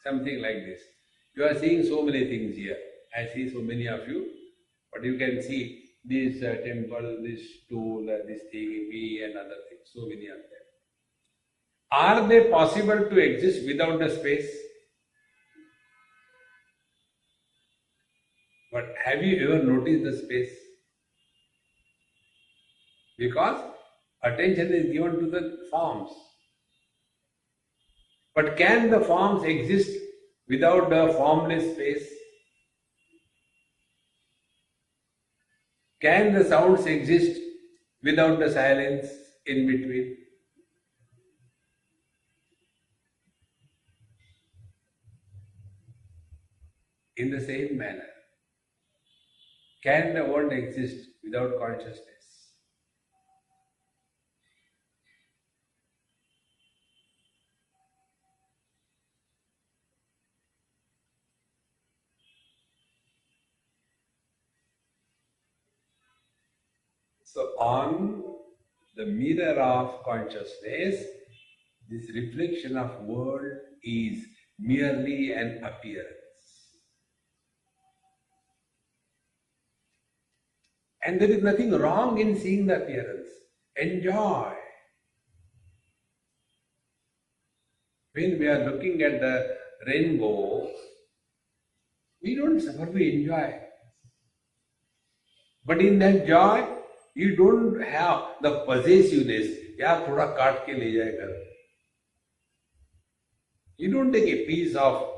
Something like this. You are seeing so many things here. I see so many of you, but you can see this temple, this stool, this thing, me and other things, so many of them. Are they possible to exist without the space? But have you ever noticed the space? Because attention is given to the forms. But can the forms exist without the formless space? Can the sounds exist without the silence in between? In the same manner, can the world exist without consciousness? So on the mirror of consciousness, this reflection of world is merely an appearance. And there is nothing wrong in seeing the appearance. Enjoy. When we are looking at the rainbow, we don't suffer, we enjoy. But in that joy, you don't have the possessiveness. यार थोड़ा काट के ले जाए घर. You don't take a piece of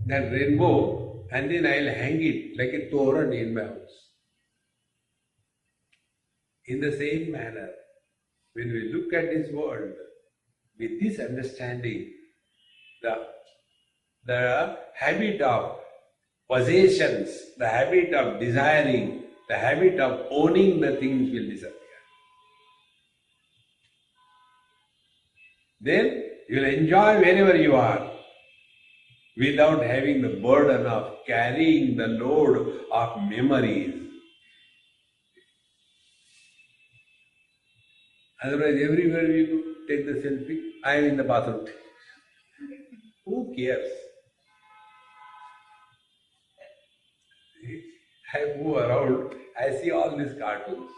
that rainbow and then I'll hang it like a toran in my house. In the same manner, when we look at this world with this understanding, the habit of possessions, the habit of desiring, the habit of owning the things will disappear. Then you will enjoy wherever you are without having the burden of carrying the load of memories. Otherwise, everywhere we go, take the selfie, I am in the bathroom. Who cares? I move around, I see all these cartoons.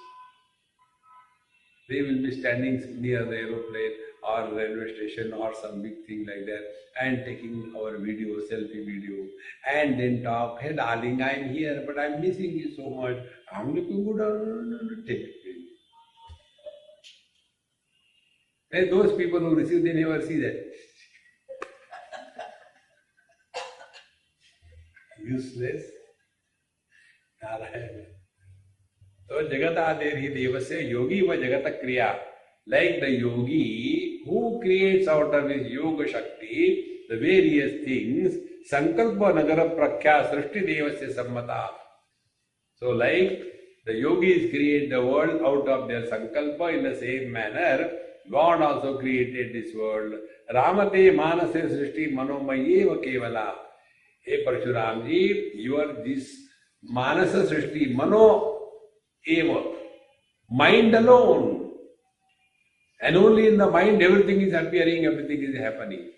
They will be standing near the aeroplane or railway station or some big thing like that and taking our video, selfie video, and then talk, hey darling, I am here, but I am missing you so much. I'm looking good, take it. And those people who receive, they never see that. Useless. Narayana. So Jagataderi Devasya Yogi va Jagata Kriya. Like the yogi who creates out of his yoga Shakti the various things, Sankalpa Nagara Prakhya Srishti Devasya Sammata. So like the yogis create the world out of their Sankalpa, in the same manner, God also created this world. Ramate Manase Srishti Manomayeva Kevala. Hey Parshuramji, you are this Manasa Srishti, Mano Eva, mind alone. And only in the mind everything is appearing, everything is happening.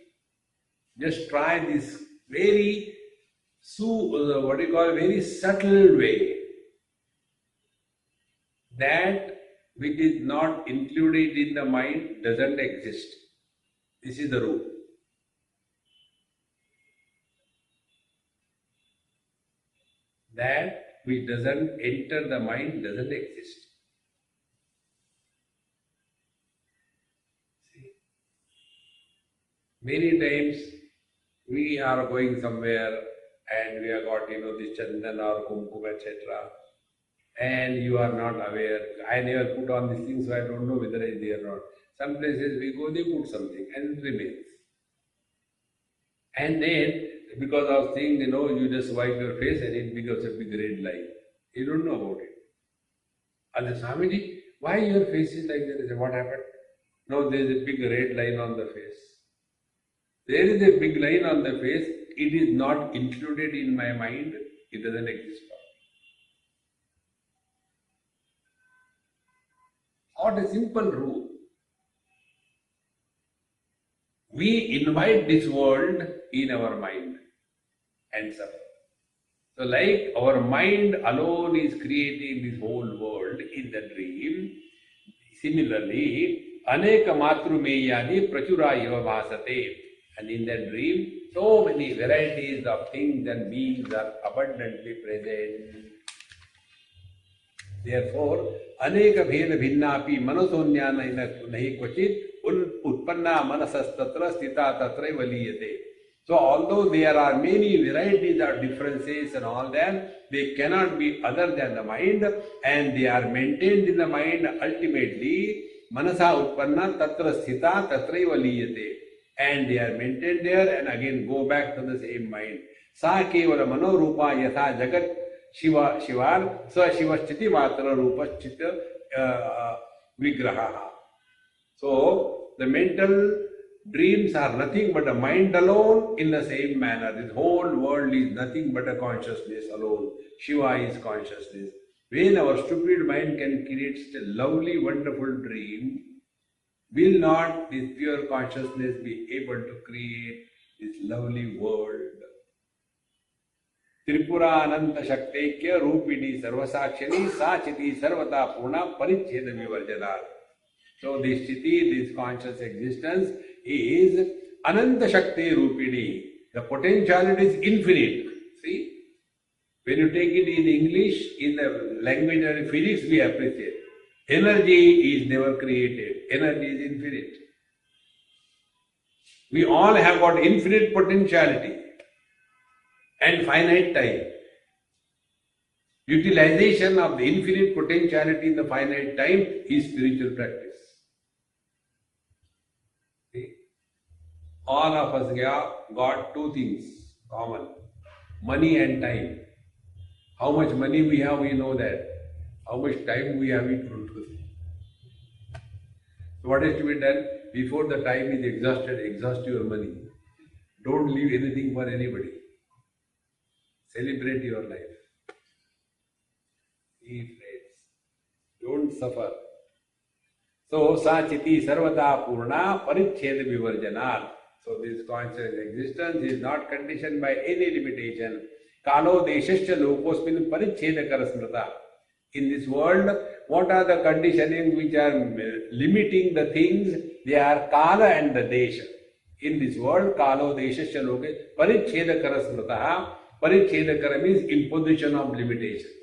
Just try this very, very subtle way. That which is not included in the mind doesn't exist. This is the rule. That which doesn't enter the mind doesn't exist. See? Many times we are going somewhere and we have got, this chandan or kumkum, etc. And you are not aware. I never put on these things, so I don't know whether it is there or not. Some places we go, they put something and it remains. And then, because of seeing, you just wipe your face and it becomes a big red line. You don't know about it. And the Swamiji, why your face is like that? I say, what happened? No, there is a big red line on the face. There is a big line on the face. It is not included in my mind. It doesn't exist. What a simple rule. We invite this world in our mind and suffer. So like our mind alone is creating this whole world in the dream, similarly, aneka matrumeyani prachura iva bhasate. And in the dream, so many varieties of things and beings are abundantly present. Therefore, aneka bheda bhinnapi manasonyana nahi kvachit utpanna manasastatra stita tatraiva liyate. So although there are many varieties of differences and all that, they cannot be other than the mind, and they are maintained in the mind ultimately. Manasa utpanna tatra sthita tatraiva liyate. And they are maintained there and again go back to the same mind. Sa kevala manorupa yatha jagat Shiva Shivar Sa Shiva Chiti Matra Rupa Chita Vigraha. So the mental dreams are nothing but a mind alone in the same manner. This whole world is nothing but a consciousness alone. Shiva is consciousness. When our stupid mind can create such a lovely, wonderful dream, will not this pure consciousness be able to create this lovely world? Tripura Ananta Shaktekya Rupini Sarvasakshini Sachiti Sarvata Purna Paricheda Vivarjana. So this Chiti, this conscious existence is Ananta Shakti Rupini. The potentiality is infinite. See? When you take it in English, in the language of physics, we appreciate. Energy is never created. Energy is infinite. We all have got infinite potentiality and finite time. Utilization of the infinite potentiality in the finite time is spiritual practice. See? All of us got two things common: money and time. How much money we have, we know that. How much time we have, we don't know. So what is to be done? Before the time is exhausted, exhaust your money. Don't leave anything for anybody. Celebrate your life. Be friends. Don't suffer. So, Sachiti Sarvata Purna Paricheda Vivarjana. So, this conscious existence is not conditioned by any limitation. Kalo Deshascha Lokosmin Paricheda Karasmrata. In this world, what are the conditionings which are limiting the things? They are Kala and the Desha. In this world, Kalo Deshascha Loke Paricheda Karasmrata. Parichedakara means imposition of limitations.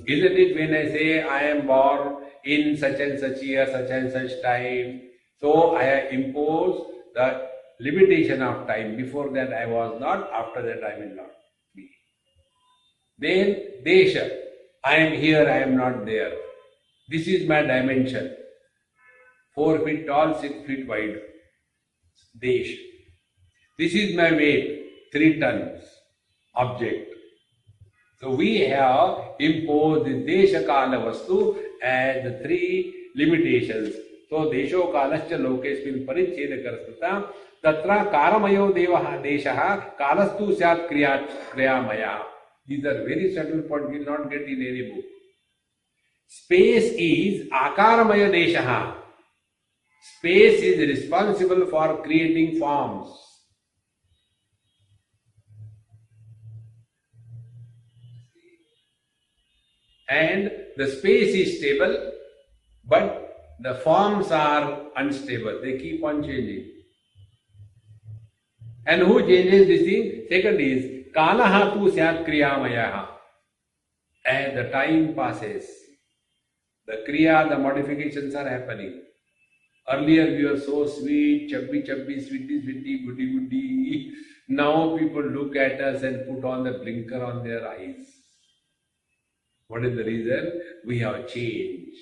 Isn't it when I say I am born in such and such year, such and such time, so I impose the limitation of time. Before that I was not, after that I will not be. Then Desha, I am here, I am not there. This is my dimension. 4 feet tall, 6 feet wide. Desha. This is my weight, 3 tons, object. So we have imposed the Desha Kala Vastu as the 3 limitations. So Desho Kalascha Lokesmin Paricheda Karasmita Tatra Karamayo Devaha Deshaha Kalastu Syat Kriyamaya. These are very subtle points we will not get in any book. Space is Akaramaya Deshaha. Space is responsible for creating forms. And the space is stable, but the forms are unstable. They keep on changing. And who changes this thing? Second is Kalaha tu syat kriyamayaha. As the time passes, the kriya, the modifications are happening. Earlier we were so sweet, chubby, sweetie, goody. Now people look at us and put on the blinker on their eyes. What is the reason? We have changed.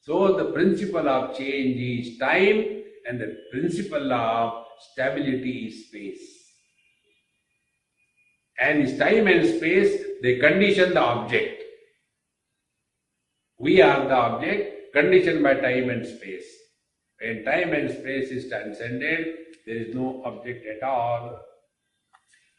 So the principle of change is time, and the principle of stability is space. And is time and space, they condition the object. We are the object conditioned by time and space. When time and space is transcended, there is no object at all.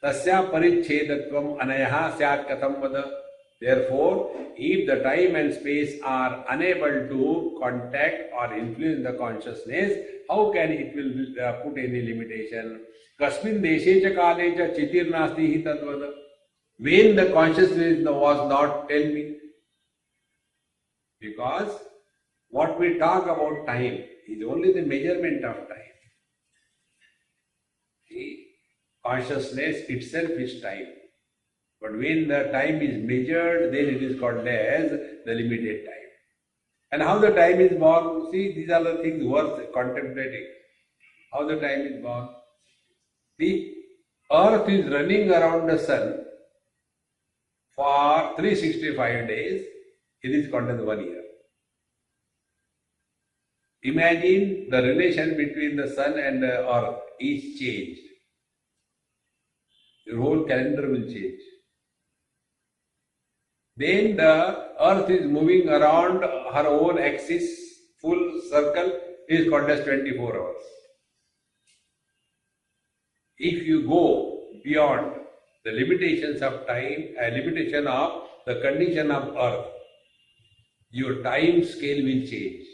Tasya parichhedatvam anayaha syat katham vada. Therefore, if the time and space are unable to contact or influence the consciousness, how can it will put any limitation? Kasmin deshe cha kale cha chitir nasti hi tadvada. When the consciousness was not, tell me. Because what we talk about time is only the measurement of time. See, consciousness itself is time. But when the time is measured, then it is called as the limited time. And how the time is born, see, these are the things worth contemplating. How the time is born. The earth is running around the sun for 365 days. It is called as 1 year. Imagine the relation between the sun and the earth is changed. Your whole calendar will change. Then the earth is moving around her own axis, full circle, is called as 24 hours. If you go beyond the limitations of time, a limitation of the condition of earth, your time scale will change.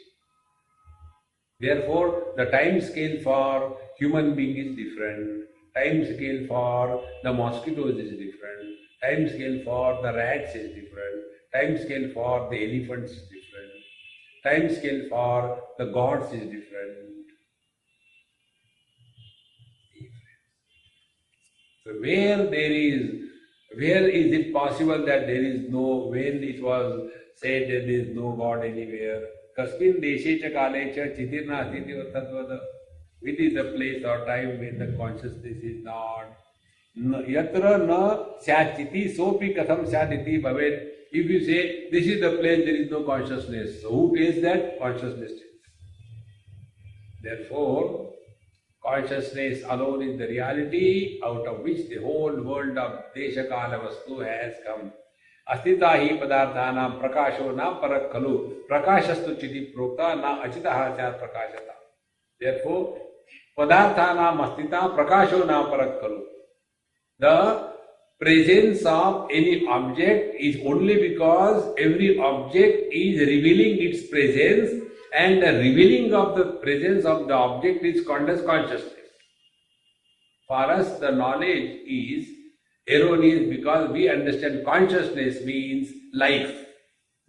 Therefore, the time scale for human being is different. Time scale for the mosquitoes is different. Time scale for the rats is different. Time scale for the elephants is different. Time scale for the gods is different. So where is it possible that there is no, when it was said that there is no God anywhere? Kasmin deshe cha kale cha chitirna asiti tatvada. It is the place or time when the consciousness is not. Yatra na syachiti sopi katham syaditi bhavet. If you say this is the place there is no consciousness, so who tells that? Consciousness tells. Therefore, consciousness alone is the reality out of which the whole world of Desha Kala Vastu has come. Astita hi padarthanam prakasho na parak khalu prakashastu chiti prokta na achitaha syat prakashata. Therefore, padarthanam astita prakasho na parak khalu. The presence of any object is only because every object is revealing its presence, and the revealing of the presence of the object is called as consciousness. For us, the knowledge is erroneous because we understand consciousness means life.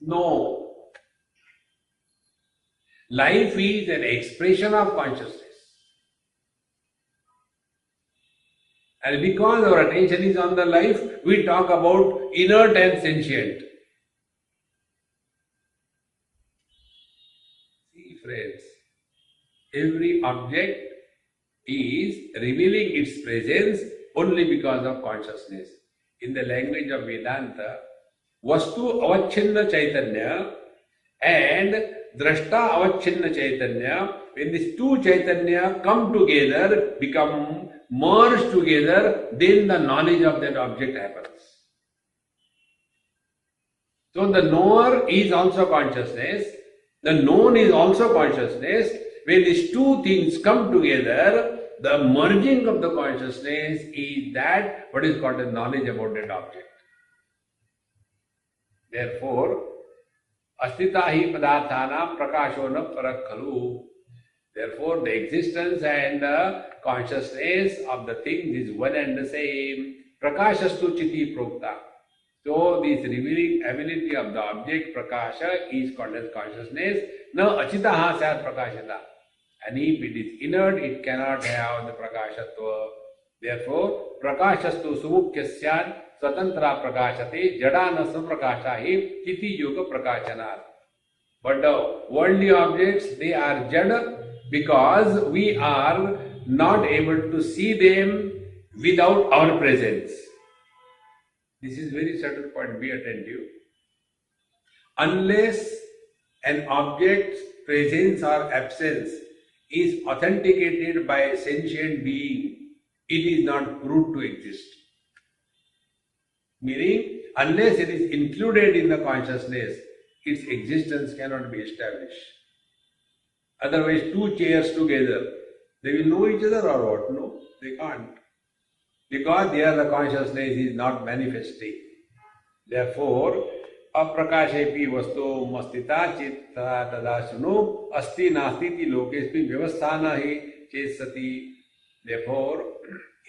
No. Life is an expression of consciousness. And because our attention is on the life, we talk about inert and sentient. See, friends, every object is revealing its presence only because of consciousness. In the language of Vedanta, Vastu avachinna chaitanya and Drashta avachinna chaitanya when these two Chaitanya come together, become merged together, then the knowledge of that object happens. So the knower is also consciousness, the known is also consciousness. When these two things come together, the merging of the consciousness is that what is called the knowledge about that object. Therefore, astita hi padarthana prakasho na parak khalu. Therefore, the existence and the consciousness of the thing is one and the same. Prakashastu chiti prokta. So, this revealing ability of the object, prakasha, is called as consciousness. Na achitaha syat prakashita. And if it is inert, it cannot have the prakashatva. Therefore, prakashastu sumukhyasyat swatantra prakashate jadana saprakasha hi chiti yoga prakashanat. But the worldly objects, they are jada because we are not able to see them without our presence. This is very subtle point, be attentive. Unless an object's presence or absence is authenticated by a sentient being, it is not proved to exist. Meaning, unless it is included in the consciousness, its existence cannot be established. Otherwise, two chairs together, they will know each other or what? No, they can't. Because there the consciousness is not manifesting. Therefore, aprakashepi vastu mastita chitta tadashunu asti nastiti lokespi vyavasthana hi chesati. Therefore,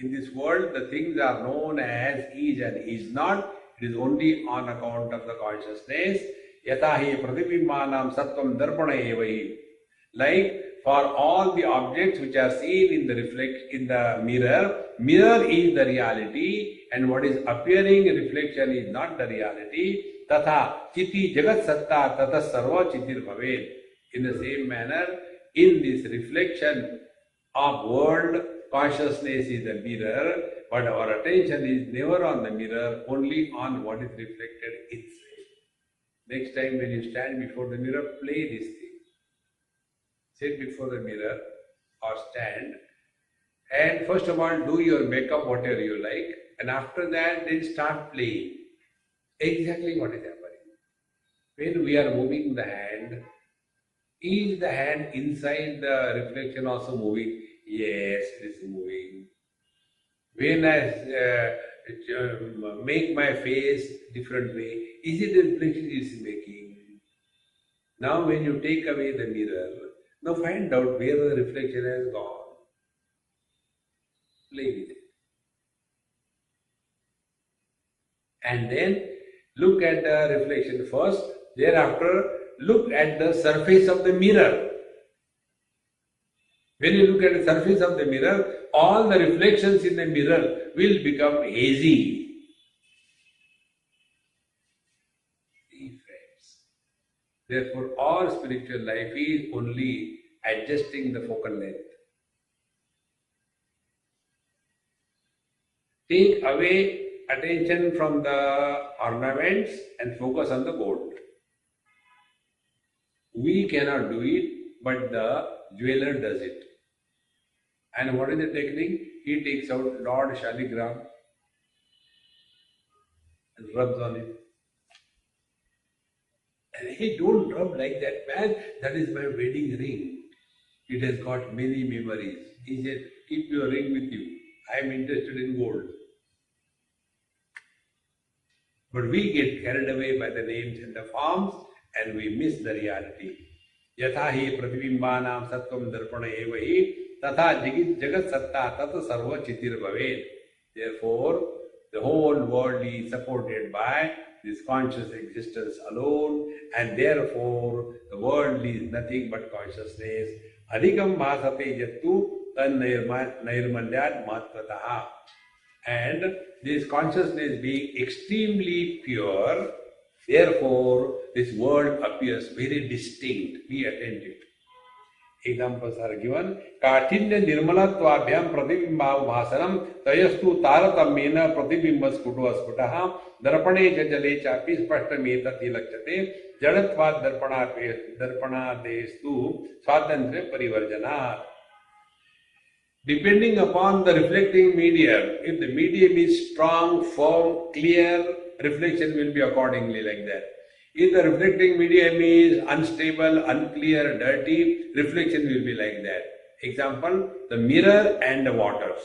in this world, the things are known as is and is not. It is only on account of the consciousness. Yatahi pratibimbanam sattvam darpana evahi. Like for all the objects which are seen in the mirror, mirror is the reality, and what is appearing reflection is not the reality. Tatha chiti jagat satta tata sarva chitir bhaved. In the same manner, in this reflection of world, consciousness is the mirror, but our attention is never on the mirror, only on what is reflected inside. Next time when you stand before the mirror, play this thing. Sit before the mirror or stand, and first of all do your makeup whatever you like, and after that then start playing. Exactly what is happening. When we are moving the hand, is the hand inside the reflection also moving? Yes, it is moving. When I make my face different way, is it the reflection it is making? Now when you take away the mirror, now find out where the reflection has gone. Play with it. And then look at the reflection first, thereafter look at the surface of the mirror. When you look at the surface of the mirror, all the reflections in the mirror will become hazy. See, friends. Therefore, all spiritual life is only adjusting the focal length. Take away attention from the ornaments and focus on the gold. We cannot do it, but the jeweler does it. And what is the technique? He takes out Lord Shaligram and rubs on it. And he don't rub like that, man. That is my wedding ring. It has got many memories. He said, keep your ring with you. I am interested in gold. But we get carried away by the names and the forms and we miss the reality. Yatha hi pratibimbanam sattvam darpana eva hi tatha jagat satta tata sarva chitir bhaved. Therefore, the whole world is supported by this conscious existence alone, and therefore the world is nothing but consciousness. Adhikam bhasate yattu tan nairmalyat matvataha. And this consciousness being extremely pure, therefore this world appears very distinct. Be attentive. Examples are given. Kaఠిన్య నిర్మలత్వాభ్యాం ప్రతిబింబావభాసనం తయస్తు తారతమ్యేన ప్రతిబింబస్ఫుటో స్ఫుటః దర్పణే జలే చాపి స్పష్టమేతతి లక్ష్యతే జడత్వాద్ దర్పణాదేస్తు స్వాతంత్ర్య పరివర్జనాత్. Depending upon the reflecting medium, if the medium is strong, firm, clear, reflection will be accordingly like that. If the reflecting medium is unstable, unclear, dirty, reflection will be like that. Example, the mirror and the waters.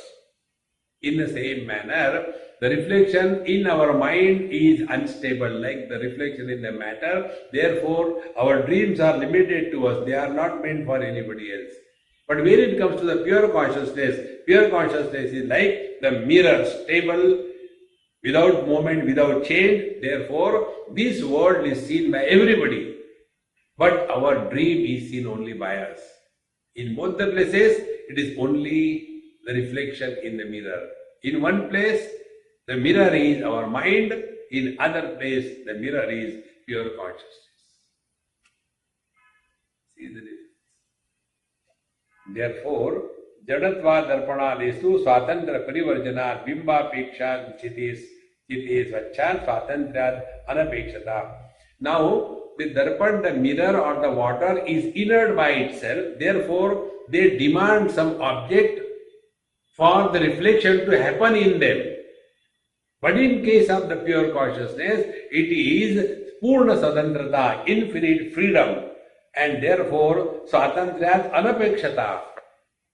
In the same manner, the reflection in our mind is unstable, like the reflection in the matter. Therefore, our dreams are limited to us. They are not meant for anybody else. But when it comes to the pure consciousness is like the mirror, stable, without movement, without change. Therefore, this world is seen by everybody. But our dream is seen only by us. In both the places, it is only the reflection in the mirror. In one place, the mirror is our mind. In other place, the mirror is pure consciousness. See the difference. Therefore, jadatva darpanadesu swatantra parivarjanat bimbapeksha chitis svachan swatantrad anapekshata. Now, the darpan, the mirror or the water is inert by itself. Therefore, they demand some object for the reflection to happen in them. But in case of the pure consciousness, it is purna satantrata, infinite freedom. And therefore, swatantrad anapekshata.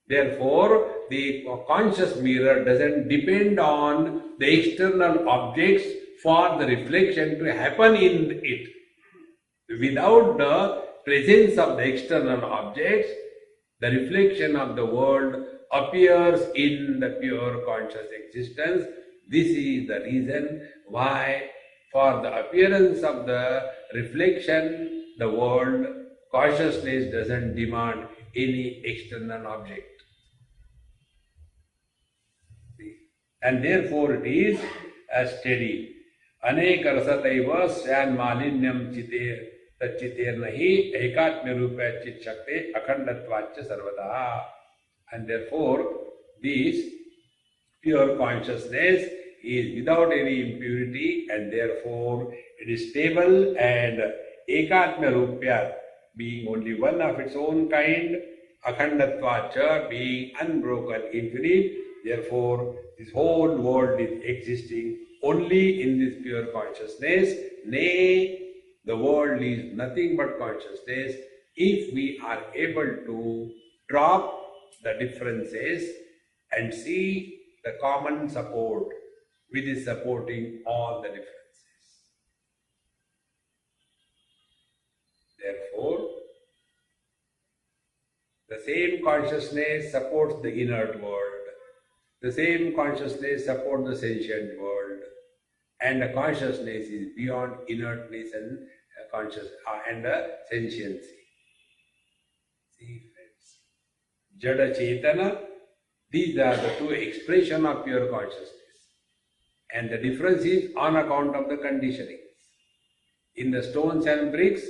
Therefore, the conscious mirror doesn't depend on the external objects for the reflection to happen in it. Without the presence of the external objects, the reflection of the world appears in the pure conscious existence. This is the reason why, for the appearance of the reflection, the world, consciousness doesn't demand any external object. And therefore it is as steady. Aneka rasataiva syan malinyam chiter nahi ekatmya rupa chit shakte akhandatvacha sarvada. And therefore this pure consciousness is without any impurity, and therefore it is stable, and ekatmya rupa, being only one of its own kind, akhandatvacha, being unbroken, infinite. Therefore, this whole world is existing only in this pure consciousness. Nay, the world is nothing but consciousness if we are able to drop the differences and see the common support which is supporting all the differences. Therefore, the same consciousness supports the inert world. The same consciousness supports the sentient world, and the consciousness is beyond inertness and sentiency. See, friends, Jada Chetana, these are the two expressions of pure consciousness, and the difference is on account of the conditionings. In the stones and bricks,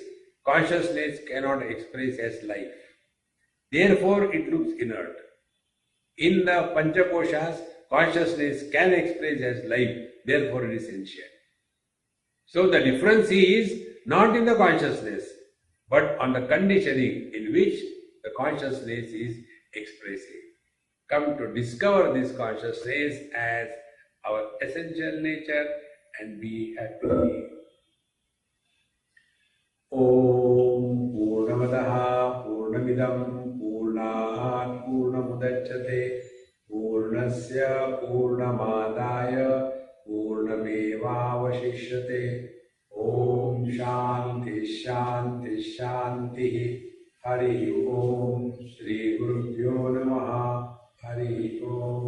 consciousness cannot express as life. Therefore, it looks inert. In the Panchakoshas, consciousness can express as life, therefore it is sentient. So the difference is not in the consciousness, but on the conditioning in which the consciousness is expressing. Come to discover this consciousness as our essential nature and be happy. Om Purnamadaha Purnamidam Purnat Purnamudachyate Purnasya Purnamadaya Purnamevavashishyate. Om Shanti Shanti Shanti. Hari Om. Shri Gurubhyo Namaha. Hari Om.